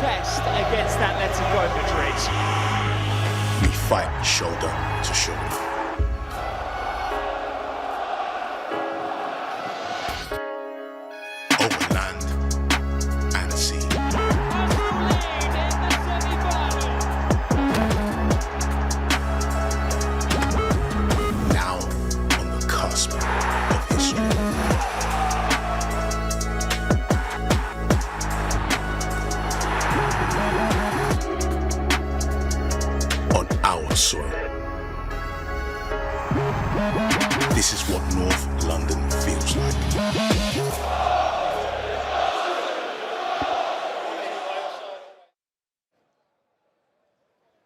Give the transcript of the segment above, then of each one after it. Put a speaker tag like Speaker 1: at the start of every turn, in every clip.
Speaker 1: test against Atletico Madrid.
Speaker 2: We fight shoulder to shoulder. Over land and sea. Now on the cusp of history. On our soil. This is what North London feels like.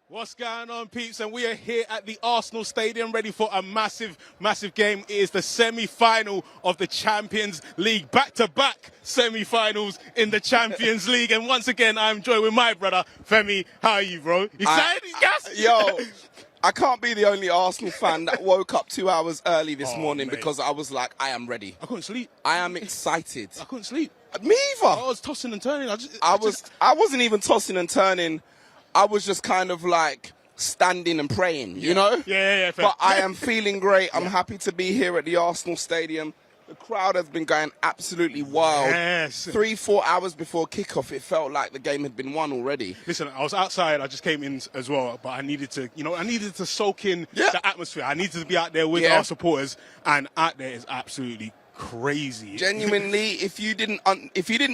Speaker 3: What's going on, peeps? And we are here at the Arsenal Stadium ready for a massive, massive game. It is the semi-final of the Champions League. Back-to-back semi-finals in the Champions League. And once again, I'm joined with my brother, Femi. How are you, bro? Excited? Yes?
Speaker 4: Yo, I can't be the only Arsenal fan that woke up 2 hours early this morning,
Speaker 3: mate.
Speaker 4: because I was like, I am ready.
Speaker 3: I couldn't sleep.
Speaker 4: I am excited.
Speaker 3: I couldn't sleep.
Speaker 4: Me either.
Speaker 3: I was tossing and turning.
Speaker 4: I wasn't even tossing and turning. I was just kind of like standing and praying, you know?
Speaker 3: Yeah, fair.
Speaker 4: But I am feeling great. I'm happy to be here at the Arsenal Stadium. The crowd has been going absolutely wild.
Speaker 3: Yes.
Speaker 4: 3-4 hours before kickoff, it felt like the game had been won already.
Speaker 3: Listen, I was outside. I just came in as well, but I needed to soak in the atmosphere. I needed to be out there with our supporters, and out there is absolutely crazy.
Speaker 4: Genuinely, if you didn't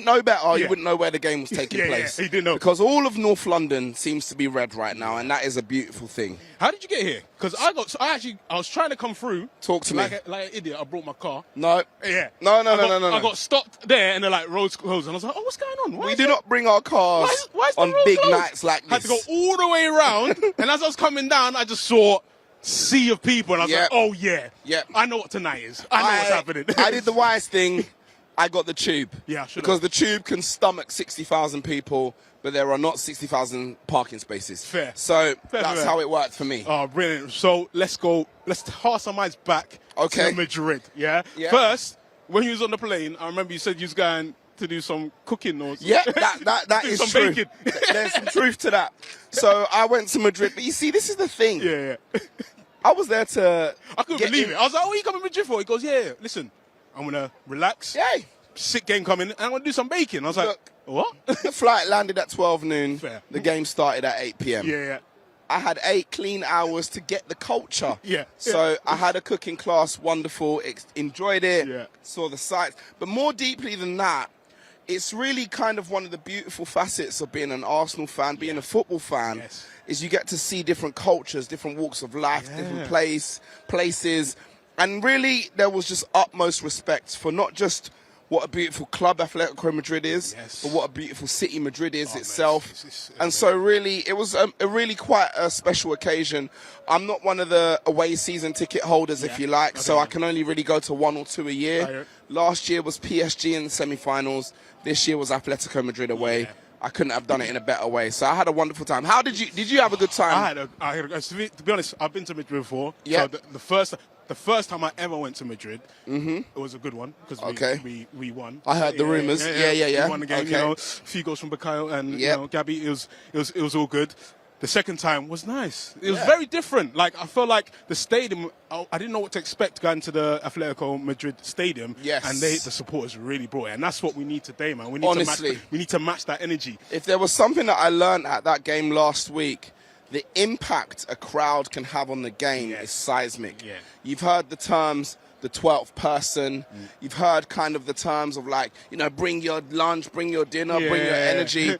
Speaker 4: know better, you wouldn't know where the game was taking place.
Speaker 3: Yeah, you didn't know.
Speaker 4: Because all of North London seems to be red right now, and that is a beautiful thing.
Speaker 3: How did you get here? Because I was trying to come through.
Speaker 4: Talk to me.
Speaker 3: Like an idiot, I brought my car.
Speaker 4: No.
Speaker 3: Yeah.
Speaker 4: No.
Speaker 3: I got stopped there, and they're like, roads closed. And I was like, oh, what's going on?
Speaker 4: We do not bring our cars
Speaker 3: why is the
Speaker 4: on
Speaker 3: road
Speaker 4: big
Speaker 3: closed?
Speaker 4: nights like this.
Speaker 3: I had to go all the way around, and as I was coming down, I just saw sea of people, and I was like, oh yeah, I know what tonight is. I know what's happening.
Speaker 4: I did the wise thing. I got the tube.
Speaker 3: Yeah,
Speaker 4: because the tube can stomach 60,000 people, but there are not 60,000 parking spaces.
Speaker 3: Fair.
Speaker 4: So that's how it worked for me.
Speaker 3: Oh, brilliant. So let's go. Let's toss our minds back to Madrid. Yeah? First, when you was on the plane, I remember you said you was going to do some cooking or
Speaker 4: that is
Speaker 3: some
Speaker 4: true.
Speaker 3: bacon.
Speaker 4: There's some truth to that. So I went to Madrid, but you see, this is the thing.
Speaker 3: Yeah.
Speaker 4: I was there to.
Speaker 3: I couldn't believe it. I was like, "Oh, you coming to Madrid for?" He goes, "Yeah. Listen, I'm gonna relax.
Speaker 4: Yay.
Speaker 3: Sick game coming, and I'm gonna do some baking." I was like, "What?"
Speaker 4: The flight landed at 12 noon.
Speaker 3: Fair.
Speaker 4: The game started at 8 p.m.
Speaker 3: Yeah.
Speaker 4: I had 8 clean hours to get the culture.
Speaker 3: Yeah.
Speaker 4: So I had a cooking class, wonderful, enjoyed it,
Speaker 3: Yeah.
Speaker 4: saw the sights. But more deeply than that, it's really kind of one of the beautiful facets of being an Arsenal fan, being a football fan, is you get to see different cultures, different walks of life, different places. And really, there was just utmost respect for not just what a beautiful club Atletico Madrid is, but what a beautiful city Madrid is itself. And so really, it was a really quite a special occasion. I'm not one of the away season ticket holders, if you like, so I can only really go to 1 or 2 a year. Last year was PSG in the semi-finals. This year was Atletico Madrid away. I couldn't have done it in a better way. So I had a wonderful time. How did you have a good time?
Speaker 3: To be honest, I've been to Madrid before.
Speaker 4: Yeah.
Speaker 3: So the first time I ever went to Madrid, it was a good one because we won.
Speaker 4: I heard the rumours. Yeah.
Speaker 3: We won the game. A few goals from Bergkamp and Gabby. It was all good. The second time was nice. It was very different. Like, I felt like the stadium, I didn't know what to expect going to the Atletico Madrid stadium.
Speaker 4: Yes.
Speaker 3: And the supporters really brought it. And that's what we need today, man. We need to match that energy.
Speaker 4: If there was something that I learned at that game last week, the impact a crowd can have on the game is seismic. Yeah. You've heard the terms, the 12th person. You've heard kind of the terms of like, bring your lunch, bring your dinner, bring your energy.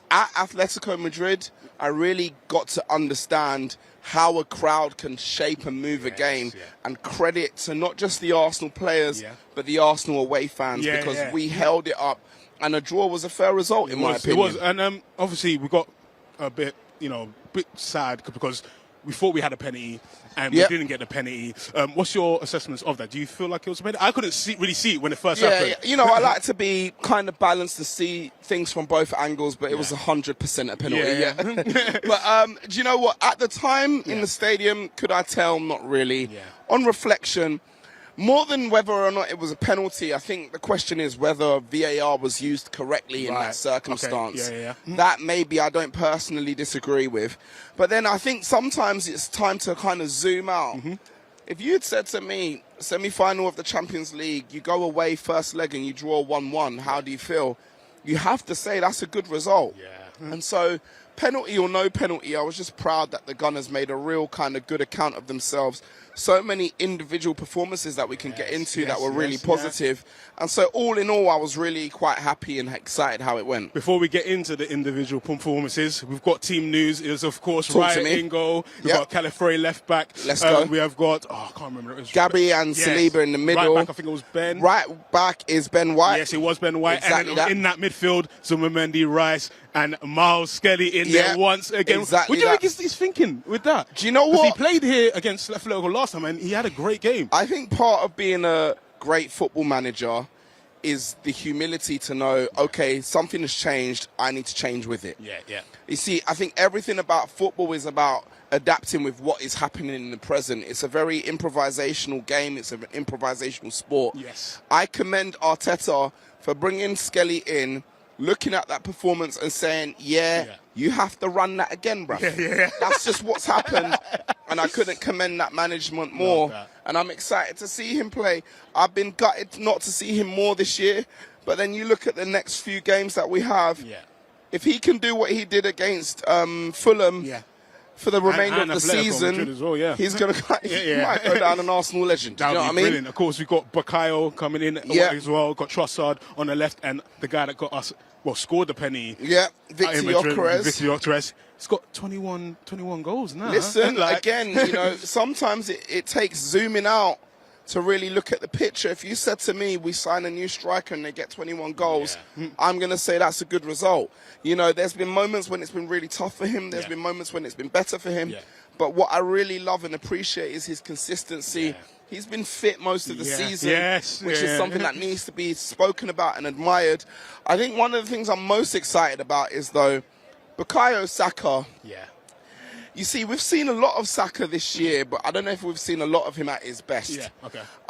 Speaker 4: At Atletico Madrid, I really got to understand how a crowd can shape and move a game, and credit to not just the Arsenal players, but the Arsenal away fans, because we held it up, and a draw was a fair result, in my opinion.
Speaker 3: It was, and obviously we got a bit sad because we thought we had a penalty and we didn't get the penalty. What's your assessments of that? Do you feel like it was a penalty? I couldn't really see it when it first happened.
Speaker 4: Yeah, I like to be kind of balanced to see things from both angles, but it was 100% a penalty. But do you know what? At the time in the stadium, could I tell? Not really. On reflection, More than whether or not it was a penalty, I think the question is whether VAR was used correctly in that circumstance.
Speaker 3: Okay. Yeah.
Speaker 4: That maybe I don't personally disagree with. But then I think sometimes it's time to kind of zoom out. If you had said to me, semi-final of the Champions League, you go away first leg and you draw 1-1, how do you feel? You have to say that's a good result.
Speaker 3: Yeah.
Speaker 4: And so, penalty or no penalty, I was just proud that the Gunners made a real kind of good account of themselves. So many individual performances that we can get into that were really positive. And so all in all, I was really quite happy and excited how it went.
Speaker 3: Before we get into the individual performances, we've got team news. Is of course Wright in goal. We've got Calafari left back.
Speaker 4: Let's go.
Speaker 3: We have got, I can't remember. It was
Speaker 4: Gabby and Saliba in the middle.
Speaker 3: Right back, I think it was Ben.
Speaker 4: Right back is Ben White.
Speaker 3: Yes, it was Ben White.
Speaker 4: Exactly
Speaker 3: and then in that midfield, Zubimendi, Rice, and Miles Skelly in there once again.
Speaker 4: Exactly
Speaker 3: what do you think he's thinking with that?
Speaker 4: Do you know what?
Speaker 3: He played here against Atletico last time and he had a great game.
Speaker 4: I think part of being a great football manager is the humility to know, okay, something has changed, I need to change with it.
Speaker 3: Yeah.
Speaker 4: You see, I think everything about football is about adapting with what is happening in the present. It's a very improvisational game. It's an improvisational sport.
Speaker 3: Yes.
Speaker 4: I commend Arteta for bringing Skelly in, looking at that performance and saying, you have to run that again, bruv.
Speaker 3: Yeah.
Speaker 4: That's just what's happened. And I couldn't commend that management more. And I'm excited to see him play. I've been gutted not to see him more this year. But then you look at the next few games that we have.
Speaker 3: Yeah.
Speaker 4: If he can do what he did against Fulham for the remainder of the season, he's going to he might go down an Arsenal legend. Do you know what I mean?
Speaker 3: Brilliant. Of course, we've got Bakayo coming in as well. Got Trossard on the left, and the guy that got us, scored the penny.
Speaker 4: Yeah, Victor
Speaker 3: Gyökeres. He's got 21 goals now.
Speaker 4: Listen, again, you know, sometimes it takes zooming out to really look at the picture. If you said to me, we sign a new striker and they get 21 goals, I'm going to say that's a good result. You know, there's been moments when it's been really tough for him. There's been moments when it's been better for him. But what I really love and appreciate is his consistency. He's been fit most of the season, which is something that needs to be spoken about and admired. I think one of the things I'm most excited about is, though, Bukayo Saka. You see, we've seen a lot of Saka this year, but I don't know if we've seen a lot of him at his best.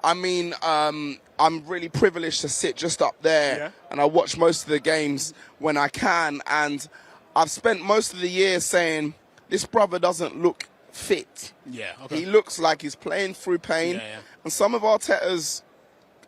Speaker 4: I mean, I'm really privileged to sit just up there, and I watch most of the games when I can, and I've spent most of the year saying, this brother doesn't look fit. He looks like he's playing through pain, and some of Arteta's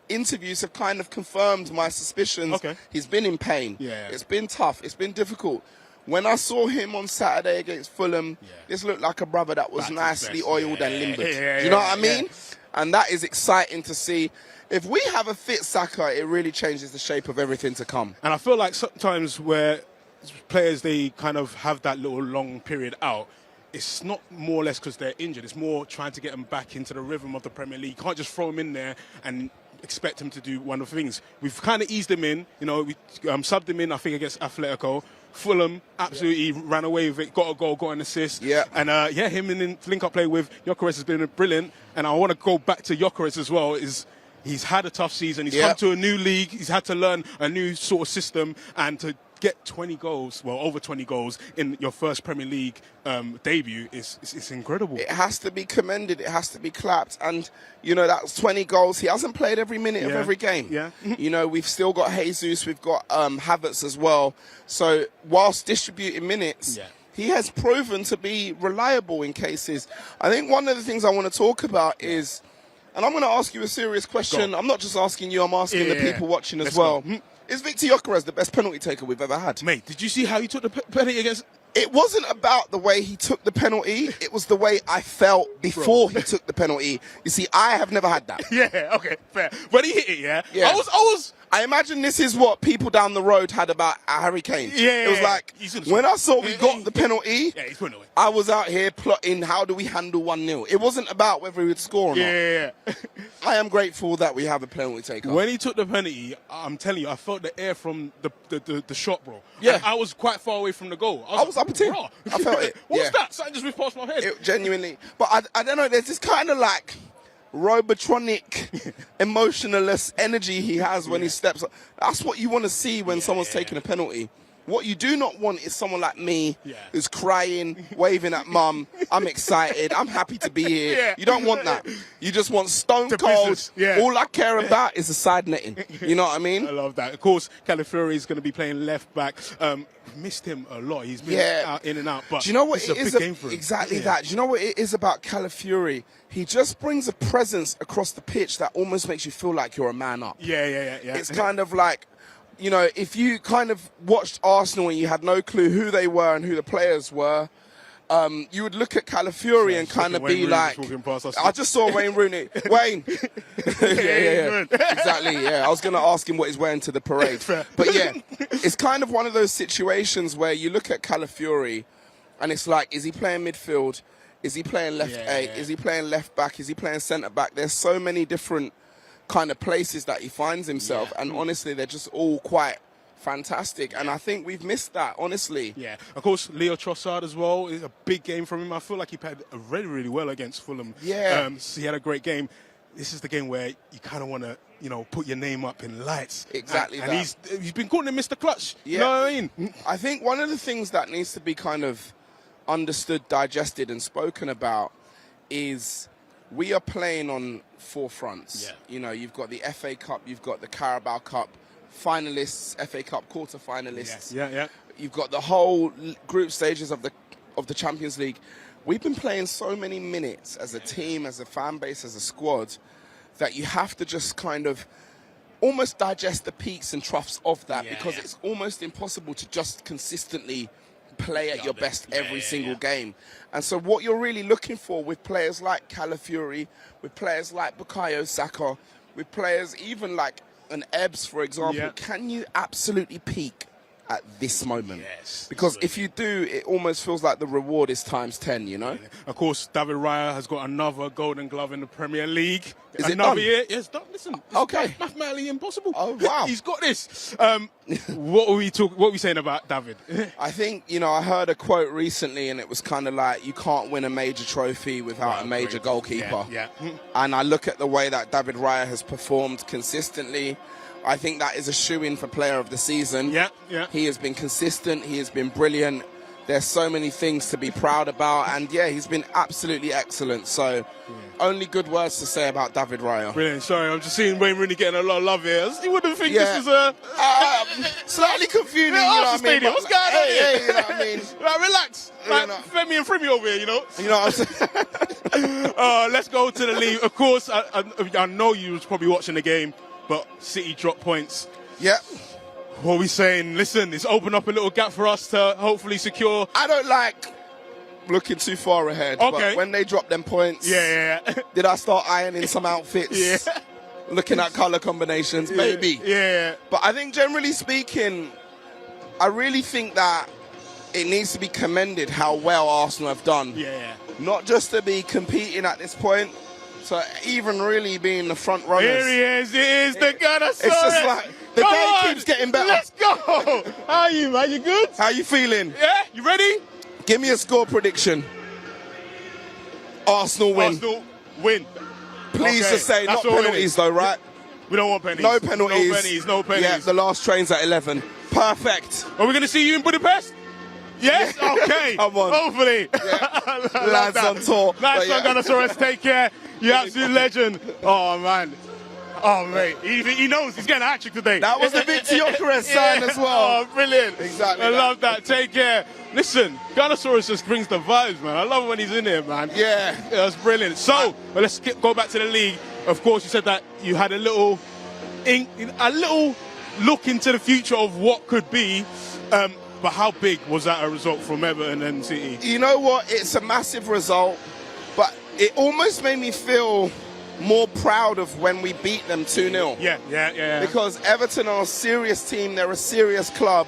Speaker 4: interviews have kind of confirmed my suspicions. He's been in pain. It's been tough. It's been difficult. When I saw him on Saturday against Fulham, this looked like a brother that was nicely oiled and limbered. Do you know what I mean? And that is exciting to see. If we have a fit Saka, it really changes the shape of everything to come.
Speaker 3: And I feel like sometimes where players, they kind of have that little long period out, it's not more or less because they're injured. It's more trying to get them back into the rhythm of the Premier League. You can't just throw them in there and expect him to do wonderful things. We've kind of eased him in. You know, we subbed him in, I think, against Atletico. Fulham absolutely ran away with it, got a goal, got an assist. And him in link-up play with Gyökeres has been brilliant. And I want to go back to Gyökeres as well. He's had a tough season. He's come to a new league. He's had to learn a new sort of system, and to get 20 goals, over 20 goals in your first Premier League debut is incredible.
Speaker 4: It has to be commended. It has to be clapped. And, you know, that's 20 goals. He hasn't played every minute of every game. You know, we've still got Jesus. We've got Havertz as well. So whilst distributing minutes, he has proven to be reliable in cases. I think one of the things I want to talk about is, and I'm going to ask you a serious question. I'm not just asking you, I'm asking the people watching as well. Is Victor Gyökeres the best penalty taker we've ever had?
Speaker 3: Mate, did you see how he took the penalty against...
Speaker 4: It wasn't about the way he took the penalty. It was the way I felt before he took the penalty. You see, I have never had that.
Speaker 3: Okay, fair. When he hit it,
Speaker 4: I imagine this is what people down the road had about Harry Kane. It was like, when I saw we got the penalty, I was out here plotting how do we handle 1-0. It wasn't about whether we would score or not. I am grateful that we have a penalty taker.
Speaker 3: When he took the penalty, I'm telling you, I felt the air from the shot, bro. And I was quite far away from the goal.
Speaker 4: I was up a team. I felt it.
Speaker 3: What was that? Something just whipped past my head.
Speaker 4: Genuinely. But I don't know, there's this kind of like Robotronic, emotionless energy he has when he steps up. That's what you want to see when someone's taking a penalty. What you do not want is someone like me who's crying, waving at mum. I'm excited. I'm happy to be here.
Speaker 3: Yeah.
Speaker 4: You don't want that. You just want stone cold. All I care about is the side netting. You know what I mean?
Speaker 3: I love that. Of course, Calafiori is going to be playing left back. Missed him a lot. He's been out, in and out. But
Speaker 4: do you know what
Speaker 3: it
Speaker 4: it
Speaker 3: is?
Speaker 4: A big game for him. Exactly that. Do you know what it is about Calafiori? He just brings a presence across the pitch that almost makes you feel like you're a man up.
Speaker 3: Yeah.
Speaker 4: It's kind of like, you know, if you kind of watched Arsenal and you had no clue who they were and who the players were, you would look at Calafiori and kind of be like, I just saw Wayne Rooney. Wayne. yeah. Exactly, yeah. I was going to ask him what he's wearing to the parade. But yeah, it's kind of one of those situations where you look at Calafiori and it's like, is he playing midfield? Is he playing left eight? Is he playing left back? Is he playing centre back? There's so many different kind of places that he finds himself, and honestly they're just all quite fantastic, and I think we've missed that, honestly.
Speaker 3: Yeah, of course, Leo Trossard as well is a big game from him. I feel like he played really well against Fulham. So he had a great game. This is the game where you kind of want to, you know, put your name up in lights.
Speaker 4: Exactly.
Speaker 3: And he's been calling him Mr. Clutch.
Speaker 4: Yeah.
Speaker 3: You know what I mean?
Speaker 4: I think one of the things that needs to be kind of understood, digested and spoken about is we are playing on 4 fronts.
Speaker 3: Yeah.
Speaker 4: You know, you've got the FA Cup, you've got the Carabao Cup finalists, FA Cup quarter finalists.
Speaker 3: Yeah.
Speaker 4: You've got the whole group stages of the Champions League. We've been playing so many minutes as a team, as a fan base, as a squad, that you have to just kind of almost digest the peaks and troughs of that, because it's almost impossible to just consistently play at your best every single game. And so what you're really looking for with players like Calafiori, with players like Bukayo Saka, with players even like an Ebbs, for example, can you absolutely peak at this moment?
Speaker 3: Yes.
Speaker 4: Because if you do, it almost feels like the reward is times 10, you know?
Speaker 3: Of course, David Raya has got another Golden Glove in the Premier League.
Speaker 4: Is it
Speaker 3: another
Speaker 4: done?
Speaker 3: year? Yes, done. Listen, it's mathematically impossible.
Speaker 4: Oh, wow.
Speaker 3: He's got this. What are we saying about David?
Speaker 4: I think, you know, I heard a quote recently and it was kind of like, you can't win a major trophy without a major goalkeeper. And I look at the way that David Raya has performed consistently. I think that is a shoe-in for player of the season. He has been consistent. He has been brilliant. There's so many things to be proud about. And, he's been absolutely excellent. So, only good words to say about David Raya.
Speaker 3: Brilliant. Sorry, I'm just seeing Wayne Rooney getting a lot of love here. You wouldn't think this was a...
Speaker 4: slightly confusing, you know what I mean?
Speaker 3: What's going on here?
Speaker 4: You know what I mean?
Speaker 3: Like, relax. Like, Femi and Frimi over here, you know?
Speaker 4: You know what I'm saying?
Speaker 3: Let's go to the league. Of course, I know you was probably watching the game, but City dropped points. What are we saying? Listen, it's opened up a little gap for us to hopefully secure.
Speaker 4: I don't like looking too far ahead.
Speaker 3: Okay.
Speaker 4: But when they drop them points, did I start ironing some outfits? Looking at colour combinations? Maybe. But I think generally speaking, I really think that it needs to be commended how well Arsenal have done. Not just to be competing at this point, so even really being the front runners.
Speaker 3: Here he is. It is the Gunner.
Speaker 4: It's just like the game keeps getting better.
Speaker 3: Let's go. How are you, man? You good?
Speaker 4: How you feeling?
Speaker 3: Yeah. You ready?
Speaker 4: Give me a score prediction. Arsenal win.
Speaker 3: Arsenal win.
Speaker 4: Please just say not penalties though, right?
Speaker 3: We don't want penalties.
Speaker 4: No penalties.
Speaker 3: No penalties. No penalties.
Speaker 4: Yeah, the last train's at 11. Perfect.
Speaker 3: Are we going to see you in Budapest? Yes? Okay.
Speaker 4: Come on.
Speaker 3: Hopefully.
Speaker 4: Lads on tour.
Speaker 3: Nice one, Gunnosaurus. Take care. You absolute legend. Oh, man. Oh, mate. He knows he's getting a hat-trick today.
Speaker 4: That was the Victor Gyökeres sign as well.
Speaker 3: Oh, brilliant.
Speaker 4: Exactly.
Speaker 3: I love that. Take care. Listen, Gunnosaurus just brings the vibes, man. I love it when he's in here, man.
Speaker 4: Yeah.
Speaker 3: That's brilliant. So, let's go back to the league. Of course, you said that you had a little look into the future of what could be. But how big was that a result from Everton and City? You
Speaker 4: know what? It's a massive result, but it almost made me feel more proud of when we beat them 2-0.
Speaker 3: Yeah.
Speaker 4: Because Everton are a serious team, they're a serious club,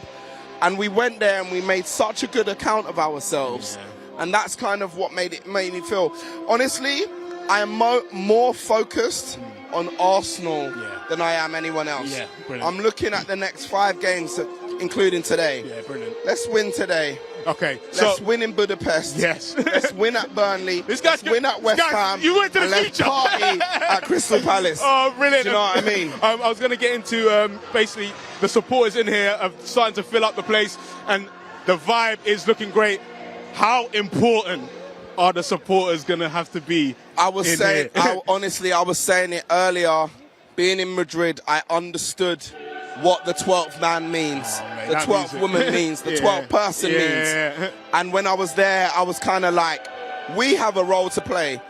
Speaker 4: and we went there and we made such a good account of ourselves. And that's kind of what made me feel. Honestly, I am more focused on Arsenal than I am anyone else. I'm looking at the next 5 games. including today.
Speaker 3: Yeah, brilliant.
Speaker 4: Let's win today.
Speaker 3: Okay,
Speaker 4: Let's
Speaker 3: so
Speaker 4: win in Budapest.
Speaker 3: yes.
Speaker 4: Let's win at Burnley.
Speaker 3: This guy's
Speaker 4: Let's win at West Ham.
Speaker 3: You went to the
Speaker 4: and let's
Speaker 3: future.
Speaker 4: party at Crystal Palace.
Speaker 3: Oh, brilliant.
Speaker 4: Do you know what I mean?
Speaker 3: I was going to get into basically the supporters in here are starting to fill up the place, and the vibe is looking great. How important are the supporters going to have to be?
Speaker 4: I was
Speaker 3: in
Speaker 4: saying,
Speaker 3: here?
Speaker 4: honestly, I was saying it earlier. Being in Madrid, I understood what the 12th man means,
Speaker 3: mate,
Speaker 4: the
Speaker 3: that
Speaker 4: 12th
Speaker 3: means
Speaker 4: woman
Speaker 3: it.
Speaker 4: means, the
Speaker 3: Yeah.
Speaker 4: 12th person means. And when I was there, I was kind of like, we have a role to play.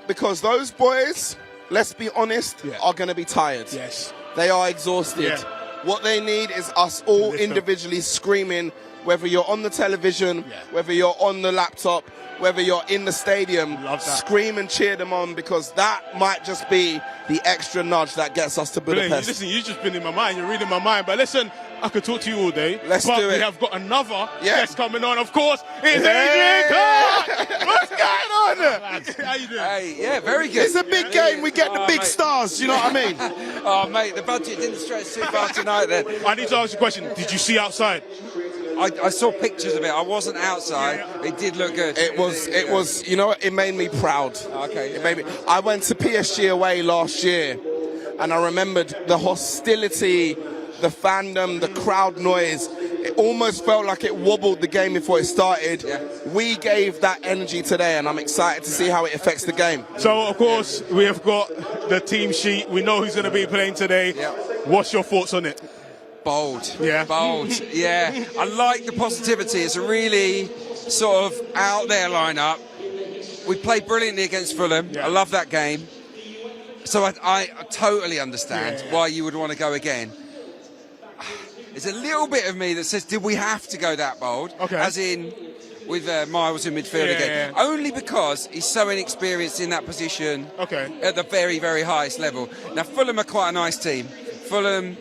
Speaker 4: Because those boys, let's be honest,
Speaker 3: Yeah.
Speaker 4: are going to be tired.
Speaker 3: Yes.
Speaker 4: They are exhausted.
Speaker 3: Yeah.
Speaker 4: What they need is us all
Speaker 3: Lift up.
Speaker 4: individually screaming, whether you're on the television,
Speaker 3: Yeah.
Speaker 4: whether you're on the laptop, whether you're in the stadium,
Speaker 3: Love that.
Speaker 4: scream and cheer them on, because that might just be the extra nudge that gets us to
Speaker 3: Brilliant.
Speaker 4: Budapest.
Speaker 3: Listen, you've just been in my mind. You're reading my mind. But listen, I could talk to you all day.
Speaker 4: Let's
Speaker 3: but
Speaker 4: do it.
Speaker 3: we have got another
Speaker 4: Yeah.
Speaker 3: guest coming on, of course. It's
Speaker 4: Hey.
Speaker 3: Adrian Clark. What's going on? How you doing?
Speaker 5: Hey, yeah, very good.
Speaker 4: It's a big game. We get the
Speaker 5: Oh,
Speaker 4: big
Speaker 5: mate.
Speaker 4: stars. You know what I mean?
Speaker 5: Oh, mate, the budget didn't stretch too far tonight then.
Speaker 3: I need to ask you a question. Did you see outside?
Speaker 5: I saw pictures of it. I wasn't outside. It did look good.
Speaker 4: It was. You know what? It made me proud.
Speaker 5: Okay.
Speaker 4: It made me. I went to PSG away last year, and I remembered the hostility, the fandom, the crowd noise. It almost felt like it wobbled the game before it started.
Speaker 5: Yeah.
Speaker 4: We gave that energy today, and I'm excited to see how it affects the game.
Speaker 3: So, of course, we have got the team sheet. We know who's going to be playing today.
Speaker 5: Yeah.
Speaker 3: What's your thoughts on it?
Speaker 5: Bold.
Speaker 3: Yeah.
Speaker 5: Bold. Yeah. I like the positivity. It's a really sort of out there lineup. We played brilliantly against Fulham.
Speaker 3: Yeah.
Speaker 5: I love that game. So I totally understand why you would want to go again. There's a little bit of me that says, did we have to go that bold?
Speaker 3: Okay.
Speaker 5: As in, with Miles in midfield
Speaker 3: Yeah,
Speaker 5: again.
Speaker 3: yeah.
Speaker 5: Only because he's so inexperienced in that position
Speaker 3: Okay.
Speaker 5: at the very, very highest level. Now, Fulham are quite a nice team. Fulham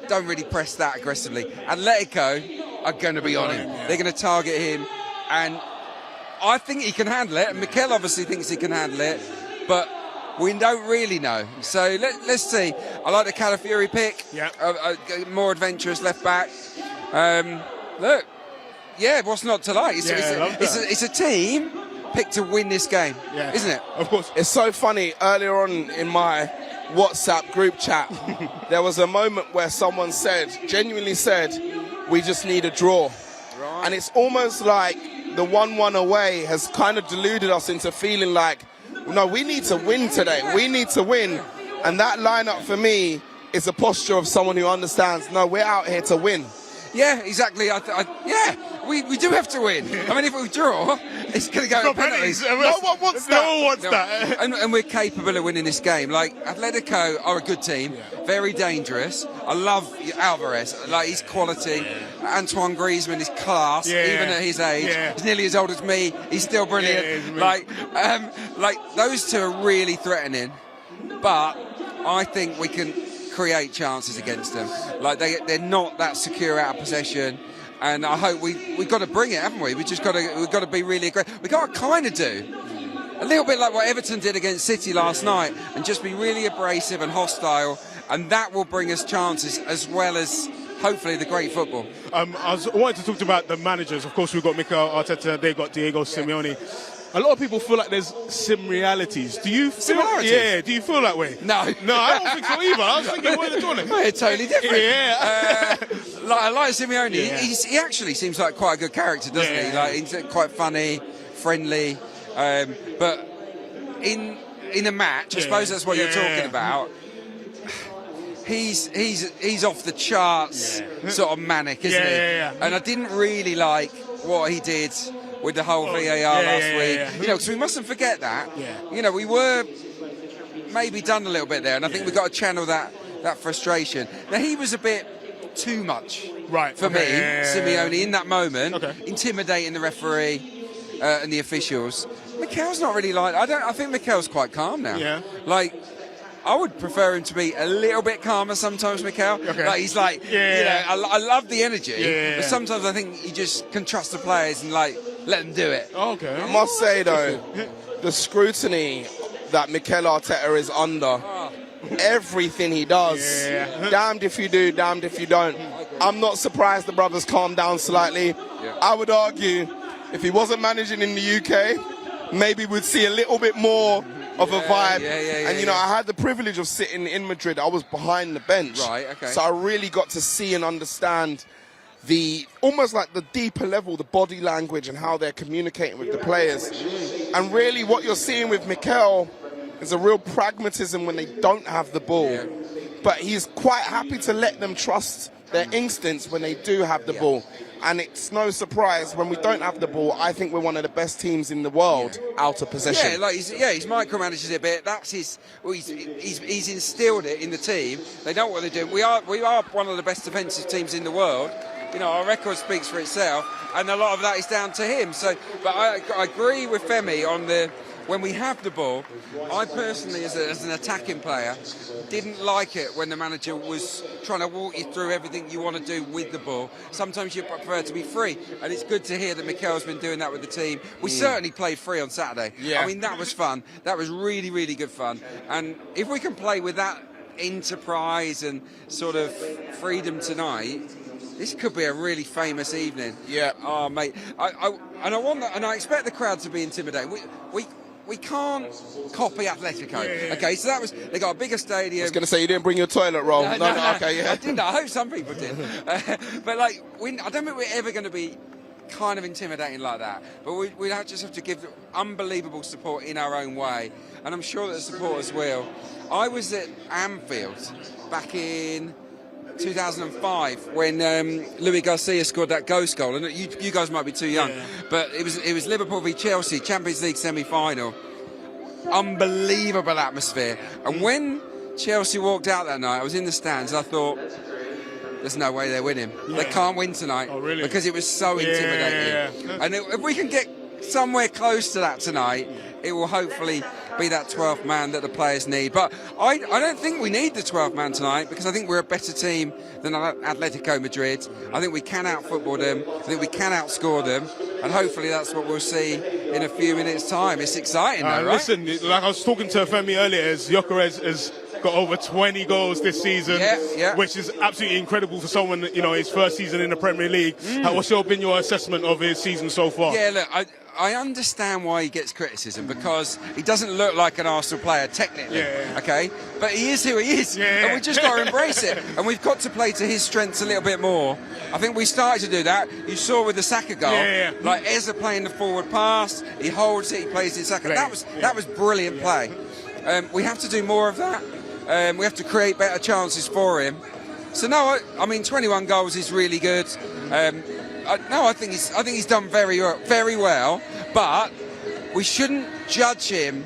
Speaker 5: don't really press that aggressively. Atletico are going to be on him.
Speaker 3: Yeah.
Speaker 5: They're going to target him. And I think he can handle it. And Mikel obviously thinks he can handle it. But we don't really know. So let's see. I like the Calafiori pick.
Speaker 3: Yeah.
Speaker 5: More adventurous left back. Look, yeah, what's not to like?
Speaker 3: I love that.
Speaker 5: It's a team picked to win this game,
Speaker 3: Yeah.
Speaker 5: isn't it?
Speaker 3: Of course.
Speaker 4: It's so funny. Earlier on in my WhatsApp group chat, there was a moment where someone genuinely said, we just need a draw.
Speaker 5: Right.
Speaker 4: And it's almost like the 1-1 away has kind of deluded us into feeling like, no, we need to win today. We need to win. And that lineup for me is a posture of someone who understands, no, we're out here to win.
Speaker 5: Yeah, exactly. We do have to win. I mean, if we draw, it's going to go to penalties.
Speaker 3: No
Speaker 4: one wants
Speaker 3: No
Speaker 4: that.
Speaker 3: one wants
Speaker 5: No,
Speaker 3: that.
Speaker 5: and we're capable of winning this game. Like, Atletico are a good team, very dangerous. I love Alvarez. Like, he's quality. Antoine Griezmann is class,
Speaker 3: Yeah.
Speaker 5: even at his age.
Speaker 3: Yeah.
Speaker 5: He's nearly as old as me. He's still brilliant.
Speaker 3: Yeah, he's amazing.
Speaker 5: Like those two are really threatening. But I think we can create chances against them. Like, they're not that secure out of possession. And I hope we've got to bring it, haven't we? We've got to be really aggressive. We've got to kind of do a little bit like what Everton did against City last night, and just be really abrasive and hostile, and that will bring us chances as well as hopefully the great football.
Speaker 3: I wanted to talk about the managers. Of course, we've got Mikel Arteta, they've got Diego Simeone. A lot of people feel like there's similarities. Do you feel?
Speaker 5: Similarities?
Speaker 3: Yeah. Do you feel that way?
Speaker 5: No.
Speaker 3: No, I don't think so either. I was thinking, what are they doing?
Speaker 5: They're totally different.
Speaker 3: Yeah.
Speaker 5: I like Simeone.
Speaker 3: Yeah.
Speaker 5: He actually seems like quite a good character, doesn't he?
Speaker 3: Yeah.
Speaker 5: Like, he's quite funny, friendly. But in a match, I suppose that's what you're talking about. He's off the charts, sort of manic, isn't he?
Speaker 3: Yeah.
Speaker 5: And I didn't really like what he did with the whole VAR last week.
Speaker 3: Yeah.
Speaker 5: You know, because we mustn't forget that.
Speaker 3: Yeah.
Speaker 5: You know, we were maybe done a little bit there, and I think we've got to channel that frustration. Now, he was a bit too much for me, Simeone, in that moment, intimidating the referee and the officials. Mikel's not really like. I think Mikel's quite calm now.
Speaker 3: Yeah.
Speaker 5: Like, I would prefer him to be a little bit calmer sometimes, Mikel.
Speaker 3: Okay.
Speaker 5: Like, he's like, you know, I love the energy, but sometimes I think you just can trust the players and like let them do it.
Speaker 3: Okay.
Speaker 4: I must say though, the scrutiny that Mikel Arteta is under, everything he does, damned if you do, damned if you don't. I'm not surprised the brothers calmed down slightly.
Speaker 5: Yeah.
Speaker 4: I would argue if he wasn't managing in the UK, maybe we'd see a little bit more of a vibe. And you know, I had the privilege of sitting in Madrid. I was behind the bench.
Speaker 5: Right, okay.
Speaker 4: So I really got to see and understand the almost like the deeper level, the body language and how they're communicating with the players. And really what you're seeing with Mikel is a real pragmatism when they don't have the ball.
Speaker 5: Yeah.
Speaker 4: But he's quite happy to let them trust their instincts when they do have the ball. And it's no surprise when we don't have the ball, I think we're one of the best teams in the world out of possession.
Speaker 5: Yeah, like he's micromanages it a bit. That's his. Well, he's instilled it in the team. They know what they're doing. We are one of the best defensive teams in the world. You know, our record speaks for itself, and a lot of that is down to him. So, but I agree with Femi on the. When we have the ball, I personally, as an attacking player, didn't like it when the manager was trying to walk you through everything you want to do with the ball. Sometimes you prefer to be free, and it's good to hear that Mikel's been doing that with the team. We certainly played free on Saturday.
Speaker 4: Yeah.
Speaker 5: I mean, that was fun. That was really, really good fun. And if we can play with that enterprise and sort of freedom tonight, this could be a really famous evening.
Speaker 4: Yeah.
Speaker 5: Oh, mate. I expect the crowd to be intimidated. We can't copy Atletico. Okay, so that was, they got a bigger stadium.
Speaker 4: I was going to say, you didn't bring your toilet roll. No, okay, yeah.
Speaker 5: I didn't. I hope some people did. But like, I don't think we're ever going to be kind of intimidating like that. But we just have to give unbelievable support in our own way. And I'm sure that the supporters will. I was at Anfield back in 2005 when Louis Garcia scored that ghost goal, and you guys might be too young, but it was Liverpool v Chelsea Champions League semi-final. Unbelievable atmosphere. And when Chelsea walked out that night, I was in the stands and I thought, there's no way they're winning. They can't win tonight.
Speaker 3: Oh, really?
Speaker 5: Because it was so intimidating. And if we can get somewhere close to that tonight, it will hopefully be that 12th man that the players need. But I don't think we need the 12th man tonight, because I think we're a better team than Atletico Madrid. I think we can out-football them. I think we can outscore them. And hopefully that's what we'll see in a few minutes' time. It's exciting, though, right?
Speaker 3: Listen, like I was talking to Femi earlier, Gyökeres has got over 20 goals this season, which is absolutely incredible for someone, you know, his first season in the Premier League. What's been your assessment of his season so far?
Speaker 5: Yeah, look, I understand why he gets criticism, because he doesn't look like an Arsenal player technically, okay? But he is who he is, and we just got to embrace it. And we've got to play to his strengths a little bit more. I think we started to do that. You saw with the Saka goal, like Ezra playing the forward pass, he holds it, he plays in Saka. That was brilliant play. We have to do more of that. We have to create better chances for him. So no, I mean 21 goals is really good. I think he's done very well, but we shouldn't judge him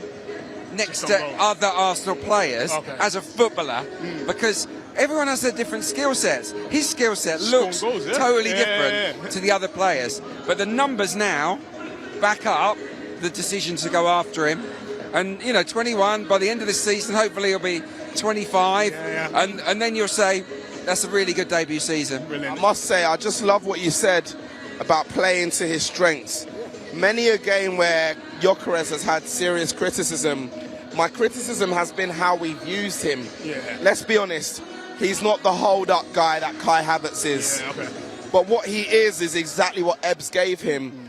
Speaker 5: next to other Arsenal players as a footballer, because everyone has their different skill sets. His skill set looks totally different to the other players, but the numbers now back up the decision to go after him. And you know, 21 by the end of this season, hopefully he'll be 25, and then you'll say, that's a really good debut season.
Speaker 4: Brilliant. I must say, I just love what you said about playing to his strengths. Many a game where Gyökeres has had serious criticism, my criticism has been how we've used him. Let's be honest, he's not the hold-up guy that Kai Havertz is. But what he is exactly what Ebbs gave him.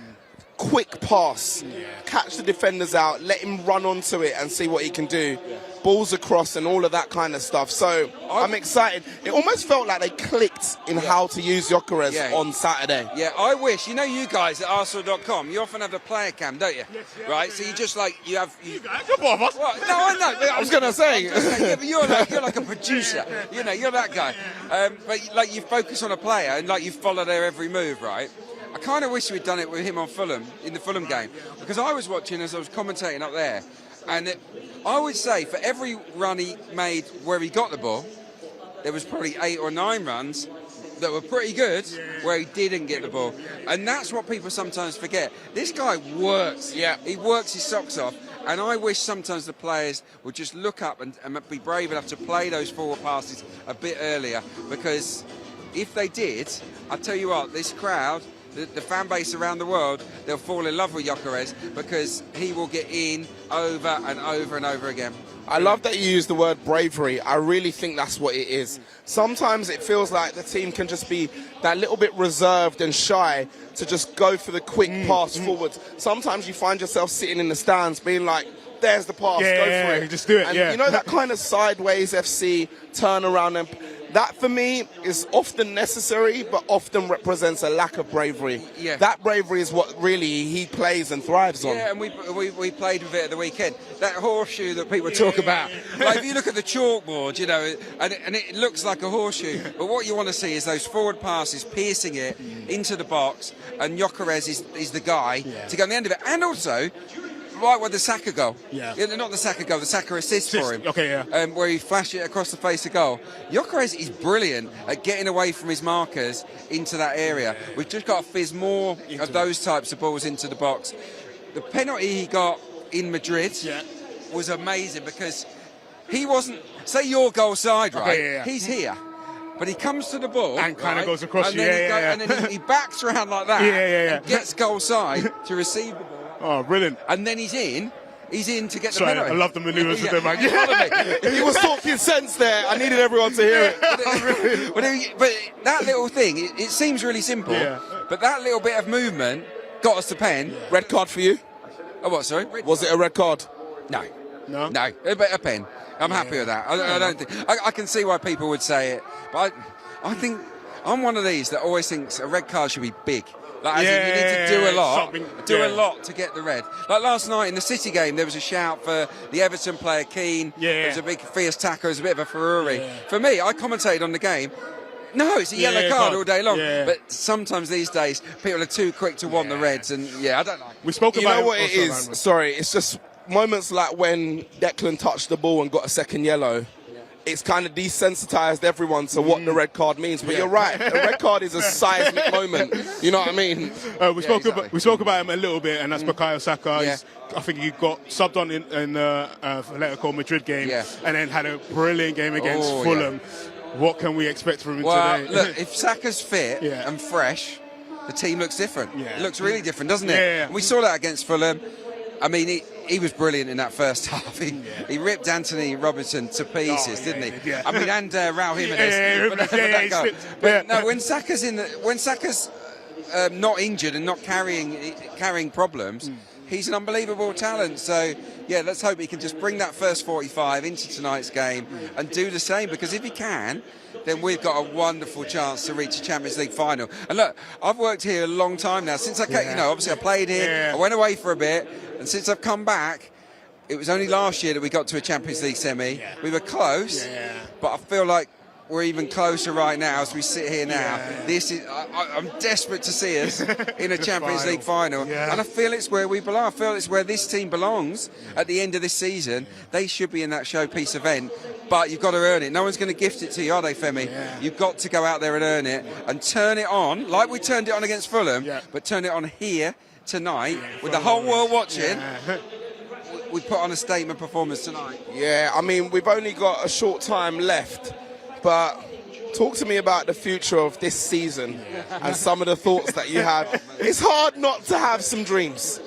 Speaker 4: Quick pass, catch the defenders out, let him run onto it and see what he can do. Balls across and all of that kind of stuff. So I'm excited. It almost felt like they clicked in how to use Gyökeres on Saturday.
Speaker 5: Yeah, I wish. You know, you guys at Arsenal.com, you often have the player cam, don't you? Right? So you just like, you have...
Speaker 3: You're both of us.
Speaker 5: Well, no, I know.
Speaker 4: I was going to say.
Speaker 5: But you're like a producer. You know, you're that guy. But like you focus on a player and like you follow their every move, right? I kind of wish we'd done it with him on Fulham, in the Fulham game. Because I was watching as I was commentating up there. And I would say for every run he made where he got the ball, there was probably 8 or 9 runs that were pretty good where he didn't get the ball. And that's what people sometimes forget. This guy works. He works his socks off. And I wish sometimes the players would just look up and be brave enough to play those forward passes a bit earlier. Because if they did, I tell you what, this crowd the fan base around the world, they'll fall in love with Gyökeres because he will get in over and over and over again.
Speaker 4: I love that you use the word bravery. I really think that's what it is. Sometimes it feels like the team can just be that little bit reserved and shy to just go for the quick pass forward. Sometimes you find yourself sitting in the stands being like, there's the pass, go for it.
Speaker 3: Just do it,
Speaker 4: and
Speaker 3: yeah.
Speaker 4: you know that kind of sideways FC turn around, and that for me is often necessary, but often represents a lack of bravery.
Speaker 5: Yeah.
Speaker 4: That bravery is what really he plays and thrives on.
Speaker 5: Yeah, and we played with it at the weekend. That horseshoe that people talk about. Like if you look at the chalkboard, you know, and it looks like a horseshoe, but what you want to see is those forward passes piercing it into the box, and Gyökeres is the guy to go on the end of it. And also, right with the Saka goal. Not the Saka goal, the Saka assist for him. Where he flashed it across the face of goal. Gyökeres is brilliant at getting away from his markers into that area. We've just got to fizz more of those types of balls into the box. The penalty he got in Madrid was amazing because he wasn't, say your goal side, right? He's here. But he comes to the ball
Speaker 3: and kind of goes across
Speaker 5: and
Speaker 3: you,
Speaker 5: and then he backs around like that and gets goal side to receive the ball.
Speaker 3: Oh, brilliant.
Speaker 5: And then he's in to get the
Speaker 3: Sorry,
Speaker 5: penalty.
Speaker 3: I love the manoeuvres with them, man.
Speaker 4: He was talking sense there. I needed everyone to hear it.
Speaker 5: But that little thing, it seems really simple, but that little bit of movement got us the pen.
Speaker 4: Red card for you?
Speaker 5: Oh, what, sorry?
Speaker 4: Was it a red card?
Speaker 5: No, a pen. I'm happy with that. I don't think I can see why people would say it, but I think I'm one of these that always thinks a red card should be big. Like, as in you need to do a lot to get the red. Like last night in the City game, there was a shout for the Everton player Keane. There was a big fierce tackle. It was a bit of a Ferrari. For me, I commentated on the game. No, it's a yellow card all day long. But sometimes these days, people are too quick to want the reds, and I don't like it.
Speaker 3: We spoke about.
Speaker 4: You know what it is? Sorry, it's just moments like when Declan touched the ball and got a second yellow. It's kind of desensitized everyone to what the red card means. But you're right, the red card is a seismic moment. You know what I mean?
Speaker 3: We spoke about him a little bit, and that's Bukayo Saka. I think he got subbed on in the Atletico de Madrid game, and then had a brilliant game against Fulham. What can we expect from him today?
Speaker 5: Look, if Saka's fit and fresh, the team looks different. It looks really different, doesn't it? And we saw that against Fulham. I mean, he was brilliant in that first half. He ripped Anthony Robinson to pieces, didn't he? I mean, and Raul Jimenez. But no, when Saka's not injured and not carrying problems, he's an unbelievable talent. So let's hope he can just bring that first 45 into tonight's game and do the same. Because if he can, then we've got a wonderful chance to reach a Champions League final. And look, I've worked here a long time now. Since I came, obviously I played here, I went away for a bit, and since I've come back, it was only last year that we got to a Champions League semi. We were close, but I feel like we're even closer right now as we sit here now. This is I'm desperate to see us in a Champions League final, and I feel it's where we belong. I feel it's where this team belongs at the end of this season. They should be in that showpiece event, but you've got to earn it. No one's going to gift it to you, are they, Femi? You've got to go out there and earn it and turn it on like we turned it on against Fulham, but turn it on here tonight with the whole world watching. We put on a statement performance tonight.
Speaker 4: Yeah, I mean, we've only got a short time left, but talk to me about the future of this season and some of the thoughts that you have. It's hard not to have some dreams.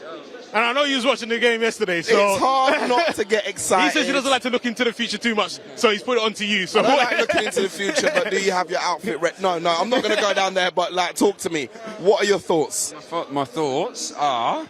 Speaker 3: And I know you was watching the game yesterday, so
Speaker 4: it's hard not to get excited.
Speaker 3: He says he doesn't like to look into the future too much, so he's put it on to you. So
Speaker 4: I don't like looking into the future, but do you have your outfit ready? No, I'm not going to go down there, but talk to me. What are your thoughts?
Speaker 5: My thoughts are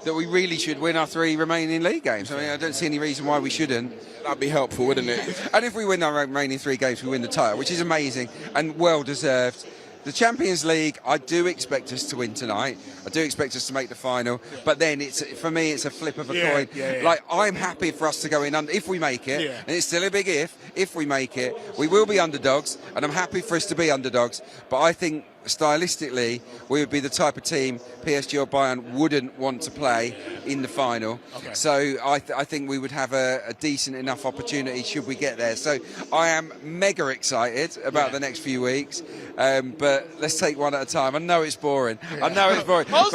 Speaker 5: that we really should win our 3 remaining league games. I mean, I don't see any reason why we shouldn't.
Speaker 4: That'd be helpful, wouldn't it?
Speaker 5: And if we win our remaining 3 games, we win the title, which is amazing and well deserved. The Champions League, I do expect us to win tonight. I do expect us to make the final. But then, for me, it's a flip of a coin. Like, I'm happy for us to go in if we make it. And it's still a big if we make it. We will be underdogs, and I'm happy for us to be underdogs. But I think, stylistically, we would be the type of team PSG or Bayern wouldn't want to play in the final. So I think we would have a decent enough opportunity should we get there. So I am mega excited about the next few weeks. But let's take one at a time. I know it's boring. I was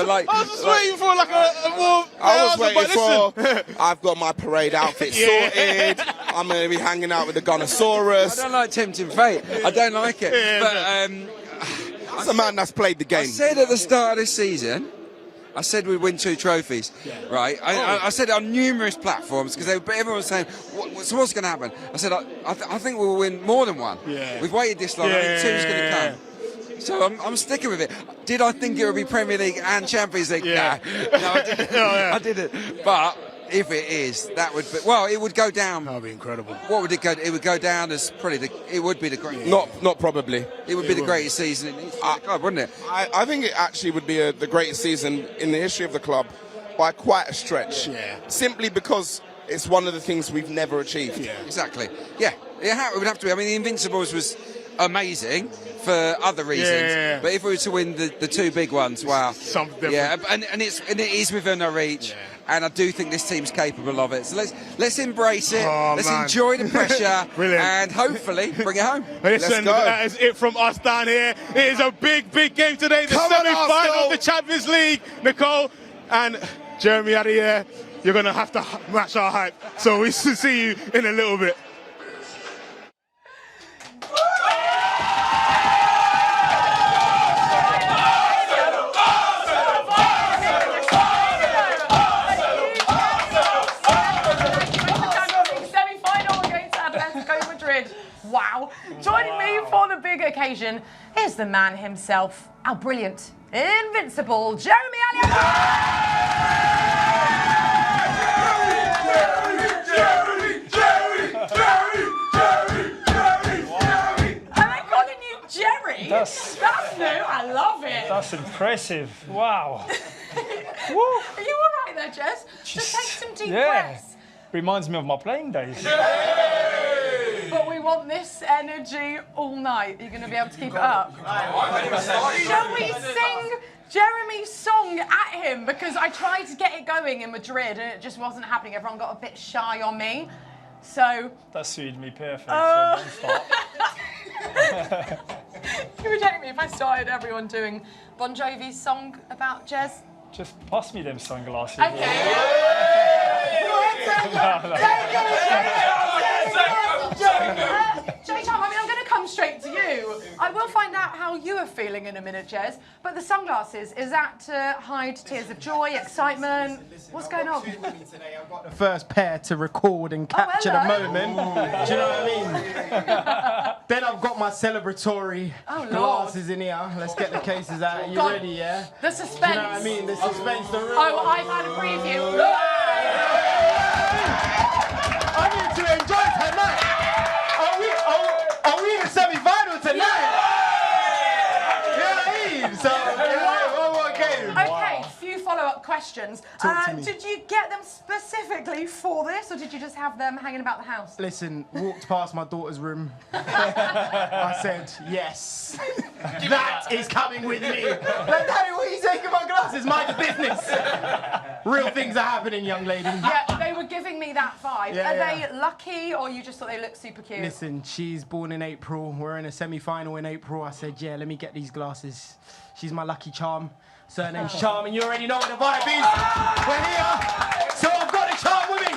Speaker 3: waiting for a more.
Speaker 4: I was waiting for. I've got my parade outfit sorted. I'm going to be hanging out with the Gunnosaurus.
Speaker 5: I don't like tempting fate. I don't like it. But
Speaker 4: That's a man that's played the game.
Speaker 5: I said at the start of this season, I said we'd win 2 trophies, right? I said it on numerous platforms because everyone was saying, so what's going to happen? I said, I think we'll win more than 1. Yeah. We've waited this long. I think 2's going to come. So I'm sticking with it. Did I think it would be Premier League and Champions League?
Speaker 3: Yeah.
Speaker 5: Nah. No, I didn't. I didn't. But if it is, that would be, well, it would go down.
Speaker 3: That would be incredible.
Speaker 5: What would it go? It would go down as probably it would be the greatest.
Speaker 4: Not probably.
Speaker 5: It would be the greatest season in the club, wouldn't it?
Speaker 4: I think it actually would be the greatest season in the history of the club by quite a stretch.
Speaker 3: Yeah.
Speaker 4: Simply because it's one of the things we've never achieved.
Speaker 5: Yeah. Exactly. Yeah. It would have to be. I mean, the Invincibles was amazing for other reasons, but if we were to win the 2 big ones, wow.
Speaker 3: Something different.
Speaker 5: Yeah, and it is within our reach. Yeah. And I do think this team's capable of it. So let's embrace it. Let's enjoy the pressure. And hopefully bring it home.
Speaker 3: Listen, that is it from us down here. It is a big, big game today. The semi-final of the Champions League. Nicole and Jeremy out of here. You're going to have to match our hype. So we should see you in a little bit.
Speaker 6: Wow. Joining me for the big occasion is the man himself, our brilliant, invincible Jeremy Am I calling you Jerry? That's new. I love it.
Speaker 7: That's impressive. Wow.
Speaker 6: Are you all right there, Jess? Just take some deep breaths.
Speaker 7: Reminds me of my playing days.
Speaker 6: But we want this energy all night. Are you going to be able to keep it up? Shall we sing Jeremy's song at him? Because I tried to get it going in Madrid and it just wasn't happening. Everyone got a bit shy on me. So...
Speaker 7: That suited me perfect, so don't start.
Speaker 6: You were telling me if I started everyone doing Bon Jovi's song about Jez?
Speaker 7: Just pass me them sunglasses.
Speaker 6: Okay. J-Tom, I mean, I'm going to come straight to you. I will find out how you are feeling in a minute, Jez. But the sunglasses, is that to hide tears of joy, excitement? What's going on?
Speaker 8: I've got the first pair to record and capture the moment. Do you know what I mean? Then I've got my celebratory glasses in here. Let's get the cases out. Are you ready, yeah?
Speaker 6: The suspense.
Speaker 8: Do you know what I mean? The suspense, the real.
Speaker 6: Oh, I've had a preview.
Speaker 8: I'm here to enjoy tonight. Are we in the semi-final tonight? Yeah, so one more game.
Speaker 6: Okay, few follow-up questions.
Speaker 8: Talk to me.
Speaker 6: Did you get them specifically for this, or did you just have them hanging about the house?
Speaker 8: Listen, walked past my daughter's room. I said, yes, that is coming with me. Like, Daddy, what are you taking my glasses? Mind your business. Real things are happening, young lady.
Speaker 6: Yeah, they were giving me that vibe. Are they lucky, or you just thought they looked super cute?
Speaker 8: Listen, she's born in April. We're in a semi-final in April. I said, yeah, let me get these glasses. She's my lucky charm. Surname's Charm, and you already know what the vibe is. We're here, so I've got a charm with me.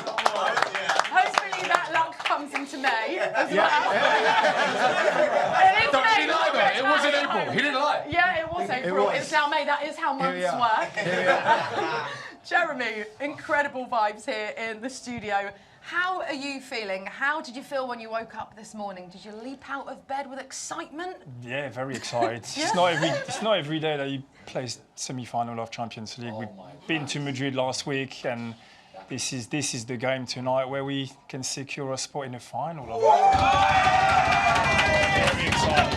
Speaker 6: Hopefully that luck comes into May as well.
Speaker 9: It was in April. He didn't lie.
Speaker 6: Yeah, it was April. It's now May. That is how months work. Jeremy, incredible vibes here in the studio. How are you feeling? How did you feel when you woke up this morning? Did you leap out of bed with excitement?
Speaker 7: Yeah, very excited. It's not every day that you play semi-final of Champions League. We've been to Madrid last week, and this is the game tonight where we can secure a spot in the final. Very excited.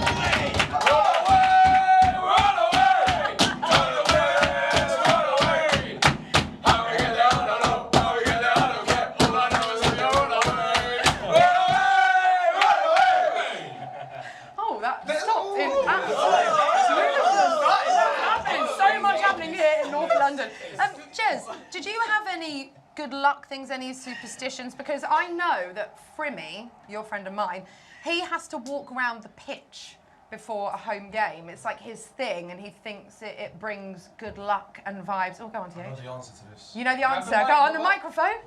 Speaker 6: Jez, did you have any good luck things, any superstitions? Because I know that Frimmy, your friend of mine, he has to walk around the pitch before a home game. It's like his thing, and he thinks it brings good luck and vibes. Oh, go on, Thierry.
Speaker 9: I know the answer to this.
Speaker 6: You know the answer. Go on, the microphone.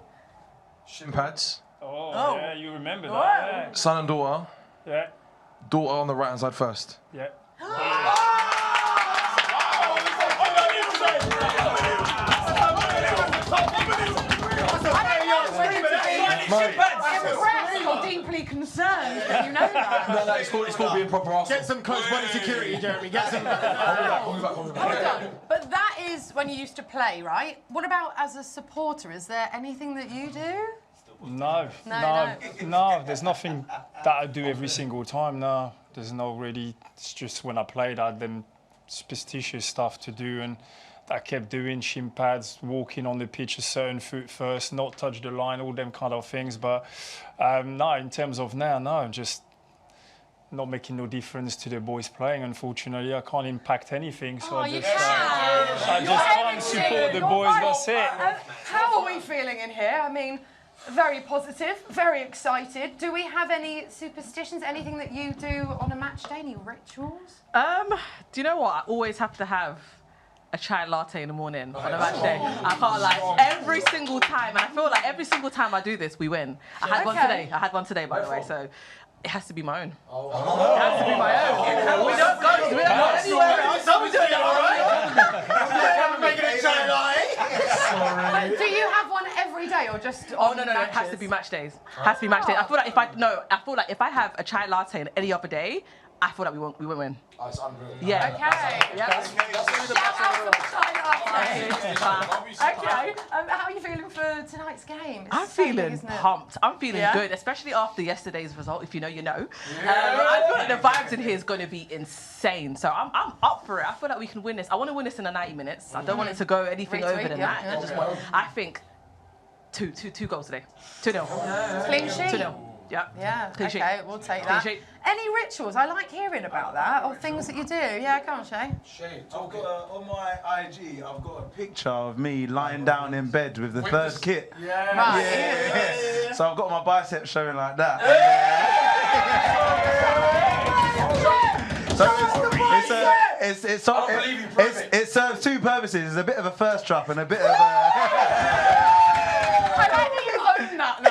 Speaker 9: Shin pads.
Speaker 7: Oh, yeah, you remember that. Yeah.
Speaker 9: Son and daughter.
Speaker 7: Yeah.
Speaker 9: Daughter on the right-hand side first.
Speaker 7: Yeah.
Speaker 6: visibly concerned that you know that.
Speaker 9: No, it's called being proper Arsenal.
Speaker 8: Get some close body security, Jeremy. Get some.
Speaker 6: Hold on. But that is when you used to play, right? What about as a supporter? Is there anything that you do?
Speaker 7: No. There's nothing that I do every single time. No, there's no really. It's just when I played, I had them superstitious stuff to do, and I kept doing shin pads, walking on the pitch a certain foot first, not touch the line, all them kind of things. But no, in terms of now, no, just not making no difference to the boys playing. Unfortunately, I can't impact anything, so I just can't support the boys. That's it.
Speaker 6: How are we feeling in here? I mean, very positive, very excited. Do we have any superstitions? Anything that you do on a match day? Any rituals?
Speaker 10: Do you know what? I always have to have a chai latte in the morning on a match day. I can't lie. Every single time, and I feel like every single time I do this, we win. I had one today. I had one today, by the way. So it has to be my own. It has to be my own. We don't go anywhere. Someone's doing it, all right?
Speaker 8: I'm making a chai latte.
Speaker 6: Do you have one every day or just on
Speaker 10: No.
Speaker 6: matches?
Speaker 10: It has to be match days. Has to be match days. I feel like if I have a chai latte on any other day, I feel like we won't win.
Speaker 9: Oh, it's unreal.
Speaker 10: Yeah.
Speaker 6: Okay. Shout out for the chai latte. Okay. How are you feeling for tonight's game? It's
Speaker 10: I'm
Speaker 6: so big,
Speaker 10: feeling
Speaker 6: isn't it?
Speaker 10: pumped. I'm feeling good, especially after yesterday's result. If you know, you know. I feel like the vibes in here is going to be insane. So I'm up for it. I feel like we can win this. I want to win this in the 90 minutes. I don't want it to go anything over than that. I think two goals today. 2-0.
Speaker 6: Clean sheet.
Speaker 10: 2-0. Yeah.
Speaker 6: Clean sheet. Okay, we'll take that.
Speaker 10: Sheet.
Speaker 6: Any rituals? I like hearing about that, or things that you do. Yeah, come on, Shay.
Speaker 11: I've got on my IG, I've got a picture of me lying down in bed with the third kit.
Speaker 6: Right.
Speaker 11: So I've got my biceps showing like that. It serves two purposes. It's a bit of a thirst trap and a bit of a...
Speaker 6: I don't think you own that, though.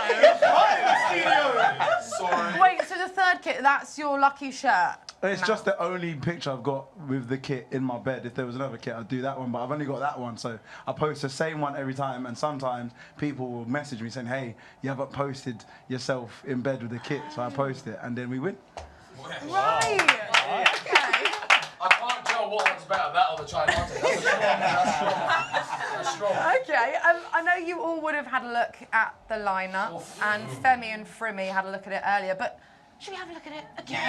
Speaker 6: Wait, so the third kit, that's your lucky shirt?
Speaker 11: It's just the only picture I've got with the kit in my bed. If there was another kit, I'd do that one, but I've only got that one, so I post the same one every time, and sometimes people will message me saying, hey, you haven't posted yourself in bed with the kit, so I post it, and then we win.
Speaker 6: Right, okay.
Speaker 9: I can't tell what one's better, that or the chai latte. That's strong.
Speaker 6: Okay, I know you all would have had a look at the lineup, and Femi and Frimmy had a look at it earlier, but should we have a look at it again?